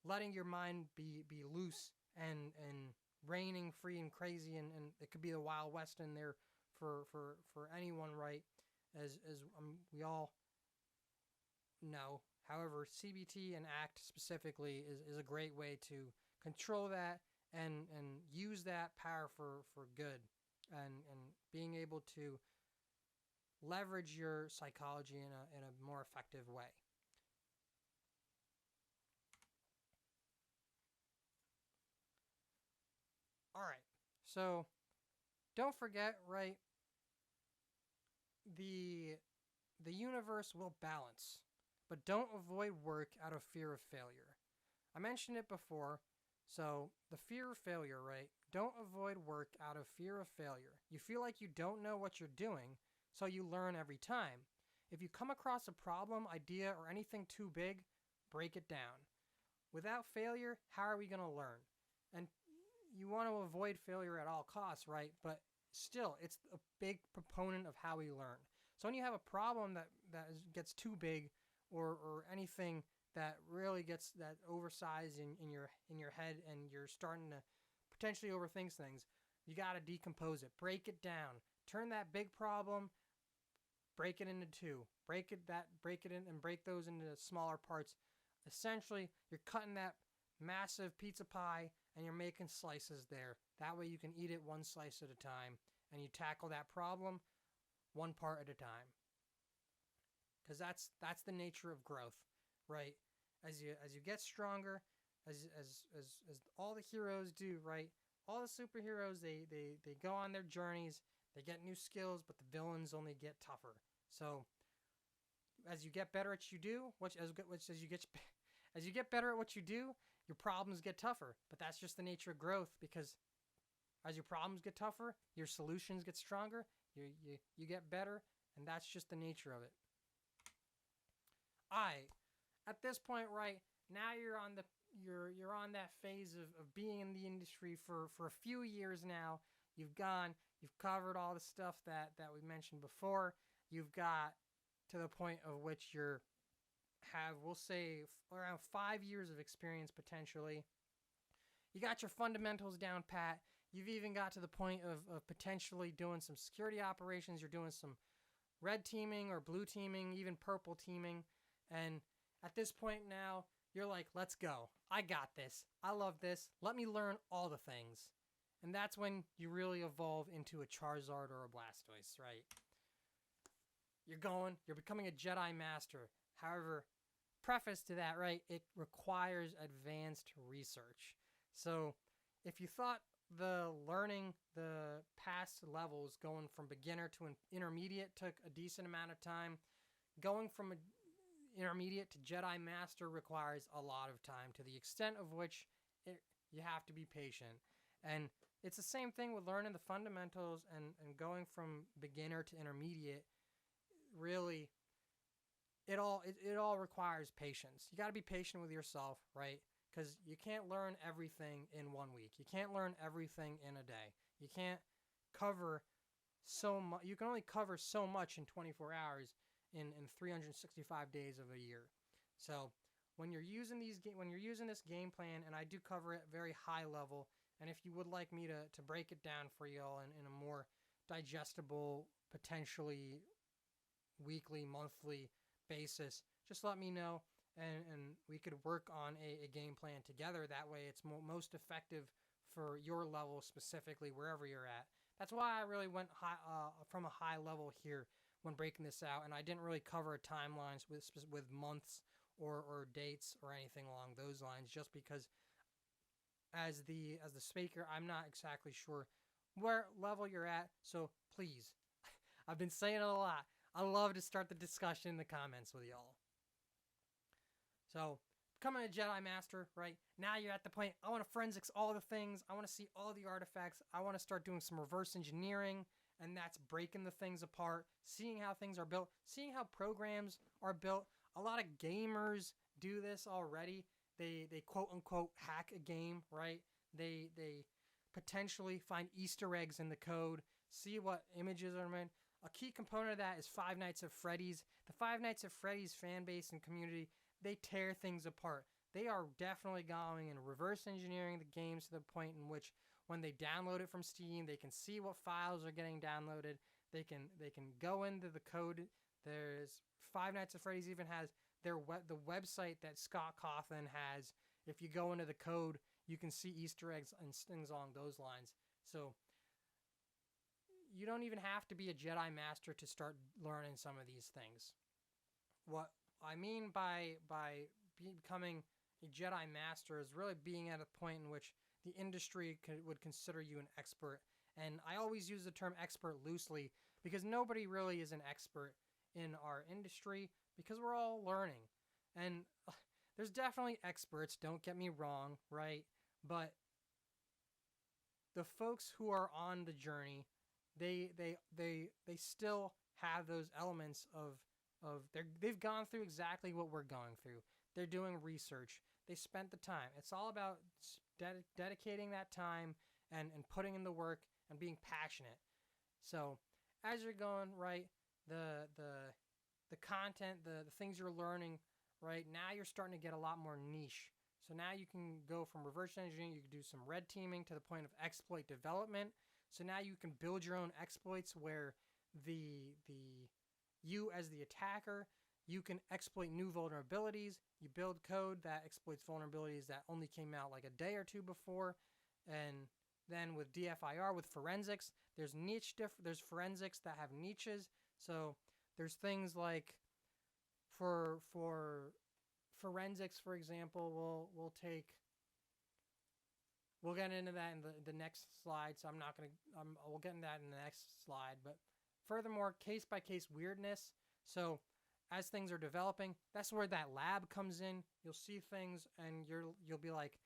letting your mind be loose and reigning free and crazy, and it could be the Wild West in there for anyone, right? As we all know. However, CBT and ACT specifically is a great way to control that and use that power for good, and being able to leverage your psychology in a more effective way. All right, so don't forget, right, the universe will balance, but don't avoid work out of fear of failure. I mentioned it before, so the fear of failure, right? Don't avoid work out of fear of failure. You feel like you don't know what you're doing, so you learn every time. If you come across a problem, idea, or anything too big, break it down. Without failure, how are we going to learn? And you want to avoid failure at all costs, right? But still, it's a big proponent of how we learn. So when you have a problem that gets too big, or anything that really gets that oversized in your head, and you're starting to potentially overthink things, you got to decompose it, break it down, turn that big problem, break it into two, break it in, and break those into smaller parts. Essentially, you're cutting that massive pizza pie and you're making slices there. That way you can eat it one slice at a time, and you tackle that problem one part at a time. Because that's the nature of growth, right? As you get stronger, as all the heroes do, right? All the superheroes, they go on their journeys, they get new skills, but the villains only get tougher. So as you get better at what you do, as you get better at what you do, your problems get tougher. But that's just the nature of growth, because as your problems get tougher, your solutions get stronger, you get better, and that's just the nature of it. At this point, right now, you're on that phase of being in the industry for a few years now. You've covered all the stuff that we mentioned before. You've got to the point of which we'll say around 5 years of experience potentially. You got your fundamentals down pat. You've even got to the point of potentially doing some security operations. You're doing some red teaming or blue teaming, even purple teaming. And at this point now, you're like, let's go. I got this. I love this. Let me learn all the things. And that's when you really evolve into a Charizard or a Blastoise, right? You're becoming a Jedi Master. However, preface to that, right, it requires advanced research. So if you thought the learning the past levels, going from beginner to an intermediate, took a decent amount of time, going from intermediate to Jedi Master requires a lot of time, to the extent of which you have to be patient. And it's the same thing with learning the fundamentals and going from beginner to intermediate. Really, it all requires patience. You got to be patient with yourself, right? Because you can't learn everything in 1 week. You can't learn everything in a day. You can't cover so much. You can only cover so much in 24 hours in 365 days of a year. So when you're using this game plan, and I do cover it very high level, and if you would like me to break it down for y'all in a more digestible, potentially weekly, monthly basis, just let me know, and we could work on a game plan together. That way it's most effective for your level specifically, wherever you're at. That's why I really went from a high level here when breaking this out, and I didn't really cover timelines with months or dates or anything along those lines, just because as the speaker, I'm not exactly sure where level you're at. So please, I've been saying it a lot, I love to start the discussion in the comments with y'all. So, becoming a Jedi Master, right? Now you're at the point, I want to forensics all the things. I want to see all the artifacts. I want to start doing some reverse engineering, and that's breaking the things apart, seeing how things are built, seeing how programs are built. A lot of gamers do this already. They quote unquote hack a game, right? They potentially find Easter eggs in the code, see what images are meant. A key component of that is Five Nights at Freddy's. The Five Nights at Freddy's fan base and community, they tear things apart. They are definitely going and reverse engineering the games to the point in which when they download it from Steam, they can see what files are getting downloaded. They can go into the code. There's Five Nights at Freddy's even has the website that Scott Cawthon has. If you go into the code, you can see Easter eggs and things along those lines. So you don't even have to be a Jedi Master to start learning some of these things. What I mean by becoming a Jedi Master is really being at a point in which the industry would consider you an expert. And I always use the term expert loosely because nobody really is an expert in our industry because we're all learning. And there's definitely experts, don't get me wrong, right? But the folks who are on the journey, they still have those elements of they've gone through exactly what we're going through. They're doing research. They spent the time. It's all about dedicating that time and putting in the work and being passionate. So as you're going, right, the content, the things you're learning, right, now you're starting to get a lot more niche. So now you can go from reverse engineering, you can do some red teaming to the point of exploit development. So now you can build your own exploits where you as the attacker, you can exploit new vulnerabilities. You build code that exploits vulnerabilities that only came out like a day or two before. And then with DFIR, with forensics, there's there's forensics that have niches. So there's things like for forensics, for example, we'll get into that in the next slide. So we'll get into that in the next slide. But furthermore, case by case weirdness. So as things are developing, that's where that lab comes in. You'll see things and you'll be like,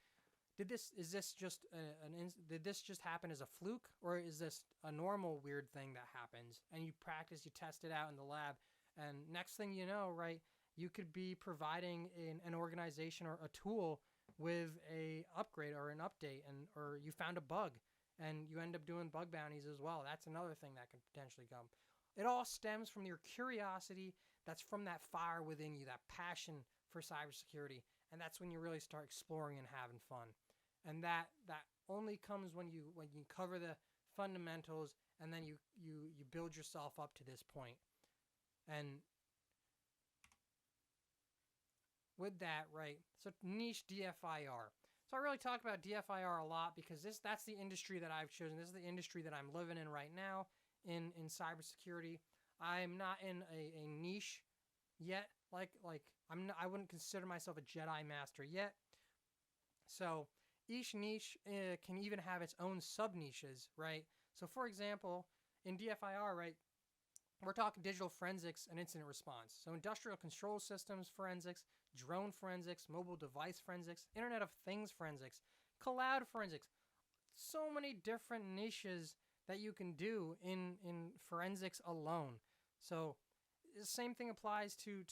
did this just happen as a fluke, or is this a normal weird thing that happens? And you practice, you test it out in the lab, and next thing you know, right, you could be providing an organization or a tool with a upgrade or an update, or you found a bug and you end up doing bug bounties as well. That's another thing that could potentially come. It all stems from your curiosity. That's from that fire within you, that passion for cybersecurity. And that's when you really start exploring and having fun. And that only comes when you cover the fundamentals and then you build yourself up to this point. And with that, right, so niche DFIR. So I really talk about DFIR a lot because that's the industry that I've chosen. This is the industry that I'm living in right now in cybersecurity. I'm not in a niche yet. I wouldn't consider myself a Jedi Master yet. So each niche can even have its own sub niches, right? So for example, in DFIR, right, We're talking digital forensics and incident response. So industrial control systems forensics, drone forensics, mobile device forensics, Internet of Things forensics, cloud forensics. So many different niches that you can do in forensics alone. So the same thing applies to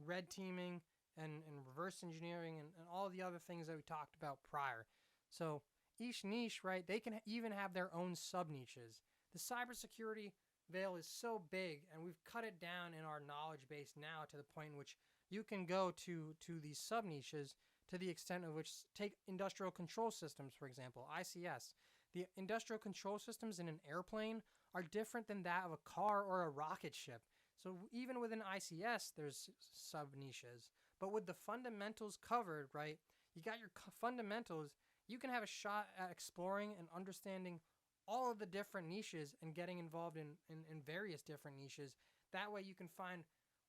red teaming and reverse engineering and all the other things that we talked about prior. So each niche, right, they can even have their own sub niches. The cybersecurity veil is so big, and we've cut it down in our knowledge base now to the point in which you can go to these sub niches to the extent of which, take industrial control systems, for example, ICS. The industrial control systems in an airplane are different than that of a car or a rocket ship. So even within ICS, there's sub niches. But with the fundamentals covered, right, you got your fundamentals, you can have a shot at exploring and understanding all of the different niches and getting involved in various different niches. That way you can find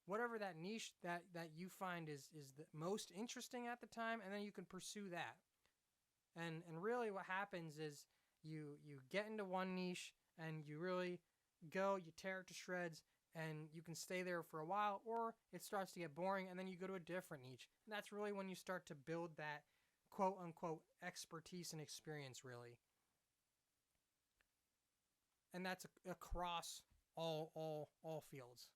whatever that niche that you find is the most interesting at the time, and then you can pursue that. And really what happens is you get into one niche and you really go, you tear it to shreds, and you can stay there for a while, or it starts to get boring and then you go to a different niche. And that's really when you start to build that quote unquote expertise and experience, really. And that's across all fields.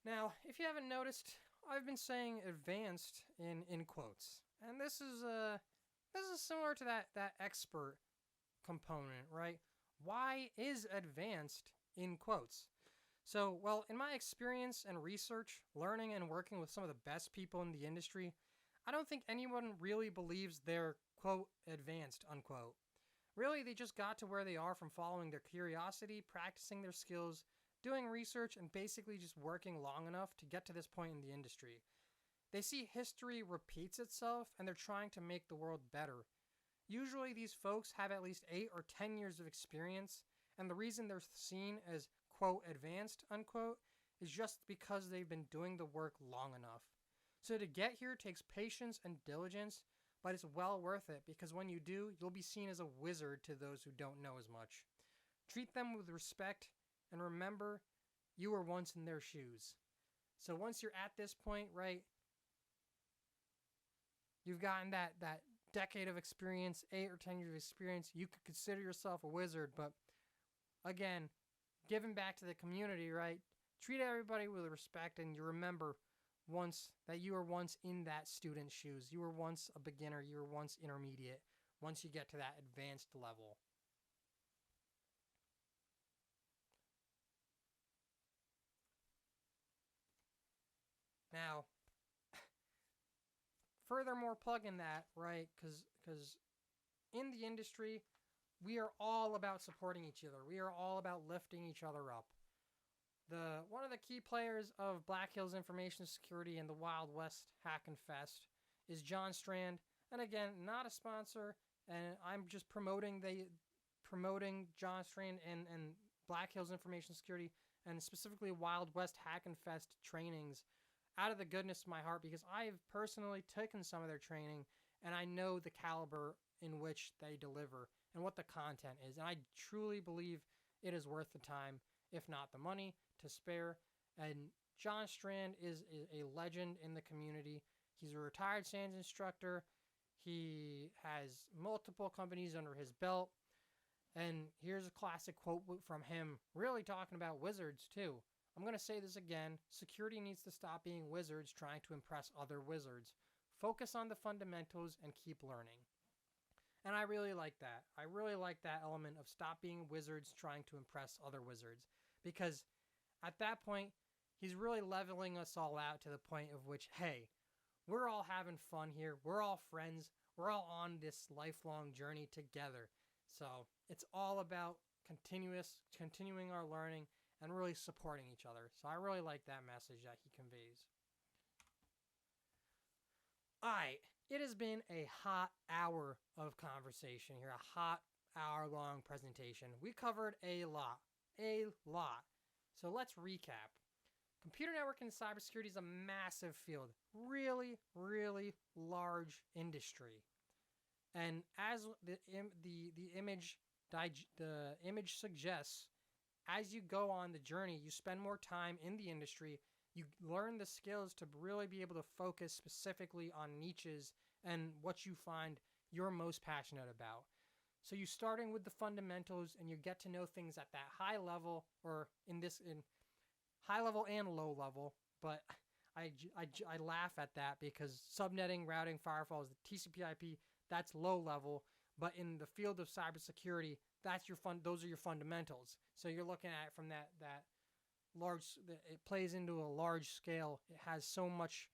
Now, if you haven't noticed, I've been saying advanced in quotes, and this is similar to that expert component, right? Why is advanced in quotes? So, well, in my experience and research, learning and working with some of the best people in the industry, I don't think anyone really believes they're quote advanced unquote. Really, they just got to where they are from following their curiosity, practicing their skills, doing research, and basically just working long enough to get to this point in the industry. They see history repeats itself and they're trying to make the world better. Usually, these folks have at least 8 or 10 years of experience, and the reason they're seen as quote advanced unquote is just because they've been doing the work long enough. So to get here takes patience and diligence, but it's well worth it because when you do, you'll be seen as a wizard to those who don't know as much. Treat them with respect and remember, you were once in their shoes. So once you're at this point, right, you've gotten that decade of experience, 8 or 10 years of experience, you could consider yourself a wizard, but again, giving back to the community, right? Treat everybody with respect, and you remember once that you were once in that student's shoes. You were once a beginner, you were once intermediate, once you get to that advanced level. Now, furthermore, plug in that, right? Because in the industry, we are all about supporting each other. We are all about lifting each other up. One of the key players of Black Hills Information Security and the Wild West Hack and Fest is John Strand. And again, not a sponsor, and I'm just promoting John Strand and Black Hills Information Security and specifically Wild West Hack and Fest trainings out of the goodness of my heart, because I've personally taken some of their training and I know the caliber in which they deliver and what the content is. And I truly believe it is worth the time, if not the money, to spare. And John Strand is a legend in the community. He's a retired SANS instructor. He has multiple companies under his belt. And here's a classic quote from him, really talking about wizards too. I'm going to say this again. Security needs to stop being wizards trying to impress other wizards. Focus on the fundamentals and keep learning. And I really like that. I really like that element of stop being wizards trying to impress other wizards. Because at that point, he's really leveling us all out to the point of which, hey, we're all having fun here. We're all friends. We're all on this lifelong journey together. So it's all about continuing our learning and really supporting each other. So I really like that message that he conveys. All right, it has been a hot hour of conversation here, a hot hour-long presentation. We covered a lot. So let's recap. Computer networking and cybersecurity is a massive field, really, really large industry. And as the image suggests, as you go on the journey, you spend more time in the industry. You learn the skills to really be able to focus specifically on niches and what you find you're most passionate about. So you're starting with the fundamentals, and you get to know things at that high level, or in high level and low level. But I laugh at that because subnetting, routing, firewalls, the TCP/IP, that's low level. But in the field of cybersecurity, that's those are your fundamentals. So you're looking at it from that large. It plays into a large scale. It has so much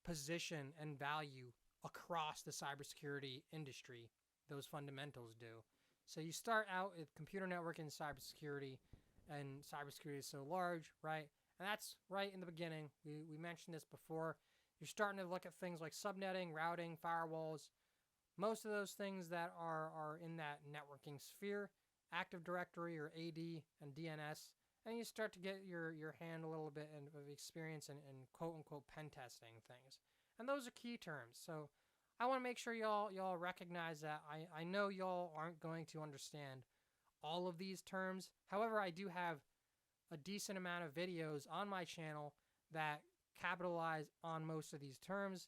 position and value across the cybersecurity industry. Those fundamentals do. So you start out with computer networking and cybersecurity, and cybersecurity is so large, right? And that's right in the beginning. We mentioned this before. You're starting to look at things like subnetting, routing, firewalls, most of those things that are in that networking sphere, Active Directory or AD and DNS, and you start to get your hand a little bit of experience in quote unquote pen testing things. And those are key terms. So I want to make sure y'all recognize that. I know y'all aren't going to understand all of these terms. However, I do have a decent amount of videos on my channel that capitalize on most of these terms,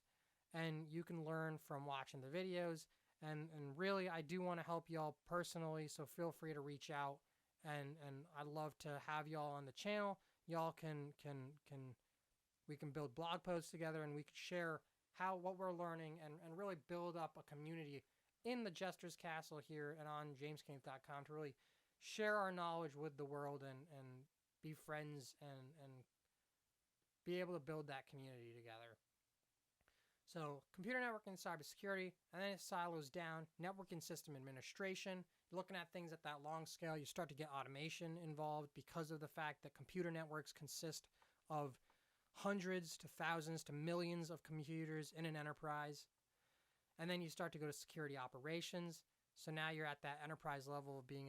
and you can learn from watching the videos. And really, I do want to help y'all personally, so feel free to reach out. And I'd love to have y'all on the channel. Y'all can we can build blog posts together, and we can share what we're learning, and really build up a community in the Jester's Castle here and on jamescave.com to really share our knowledge with the world, and be friends, and be able to build that community together. So computer networking and cybersecurity, and then it silos down. Networking system administration. You're looking at things at that long scale. You start to get automation involved because of the fact that computer networks consist of hundreds to thousands to millions of computers in an enterprise. And then you start to go to security operations. So now you're at that enterprise level of being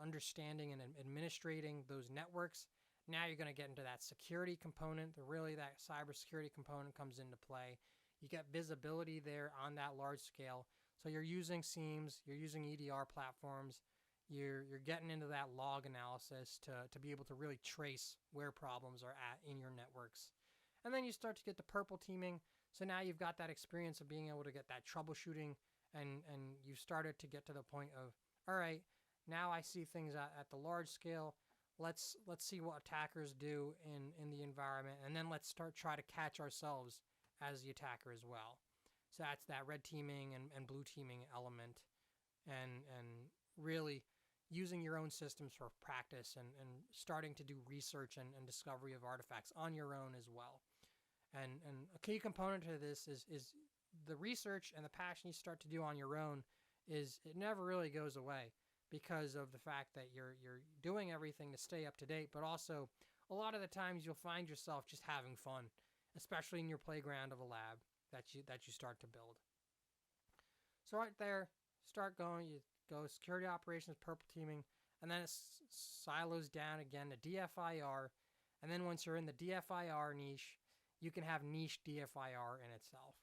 understanding and administrating those networks. Now you're going to get into that security component. Really, that cybersecurity component comes into play. You get visibility there on that large scale. So you're using SIEMs, you're using EDR platforms, you're getting into that log analysis to be able to really trace where problems are at in your networks. And then you start to get the purple teaming. So now you've got that experience of being able to get that troubleshooting, and you've started to get to the point of, all right, now I see things at the large scale. Let's see what attackers do in the environment, and then let's try to catch ourselves as the attacker as well. So that's that red teaming and blue teaming element, and really using your own systems for practice, and starting to do research and discovery of artifacts on your own as well. And a key component to this is the research and the passion you start to do on your own. Is it never really goes away because of the fact that you're doing everything to stay up to date, but also a lot of the times you'll find yourself just having fun, especially in your playground of a lab that you start to build. So right there, start going. You go security operations, purple teaming, and then it silos down again to DFIR. And then once you're in the DFIR niche, you can have niche DFIR in itself.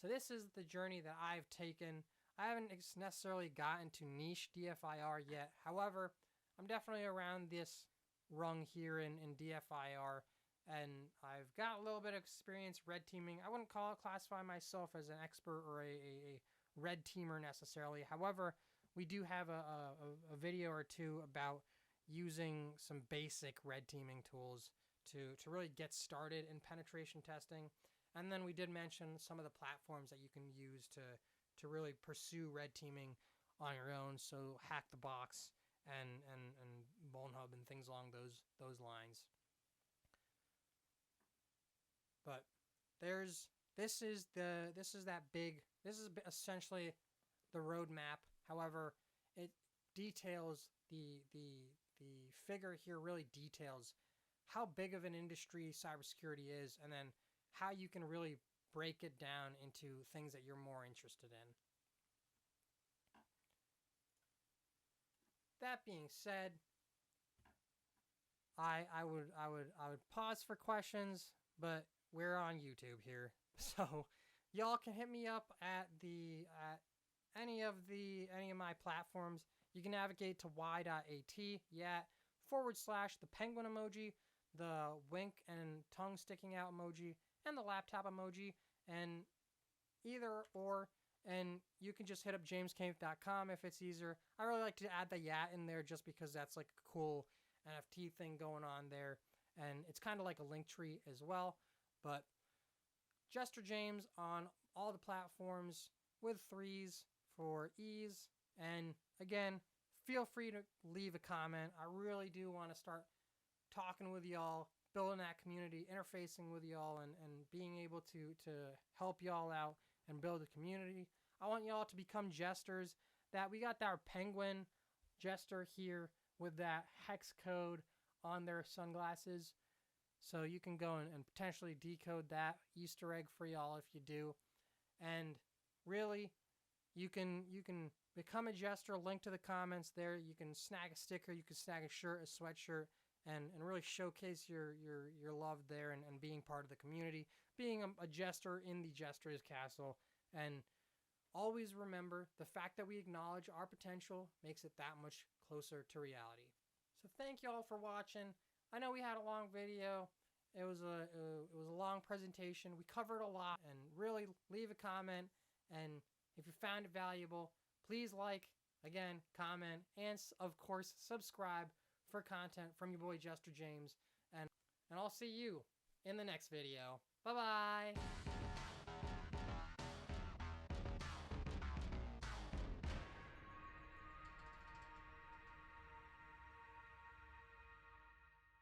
So this is the journey that I've taken. I haven't necessarily gotten to niche DFIR yet. However, I'm definitely around this rung here in DFIR, and I've got a little bit of experience red teaming. I wouldn't classify myself as an expert or a red teamer necessarily. However, we do have a video or two about using some basic red teaming tools to really get started in penetration testing. And then we did mention some of the platforms that you can use to really pursue red teaming on your own. So Hack the Box and Vulnhub and things along those lines. But this is essentially the roadmap. However, it details the figure here really details how big of an industry cybersecurity is, and then how you can really break it down into things that you're more interested in. That being said, I would pause for questions, but we're on YouTube here, so y'all can hit me up at any of my platforms, you can navigate to y.at, yeah, / the penguin emoji, the wink and tongue sticking out emoji, and the laptop emoji, and either or. And you can just hit up jamescamp.com if it's easier. I really like to add the yat in there just because that's like a cool NFT thing going on there. And it's kind of like a link tree as well. But Jester James on all the platforms with 3s for ease. And again, feel free to leave a comment. I really do want to start talking with y'all, building that community, interfacing with y'all, and being able to help y'all out and build a community. I want y'all to become jesters. That we got our penguin jester here with that hex code on their sunglasses. So you can go and potentially decode that Easter egg for y'all if you do. And really, you can become a jester. Link to the comments there. You can snag a sticker. You can snag a shirt, a sweatshirt, and really showcase your love there and being part of the community, being a jester in the Jester's Castle. And always remember, the fact that we acknowledge our potential makes it that much closer to reality. So thank you all for watching. I know we had a long video. It was a long presentation. We covered a lot, and really leave a comment. And if you found it valuable, please like, again, comment, and of course subscribe for content from your boy Jester James. And I'll see you in the next video. Bye bye.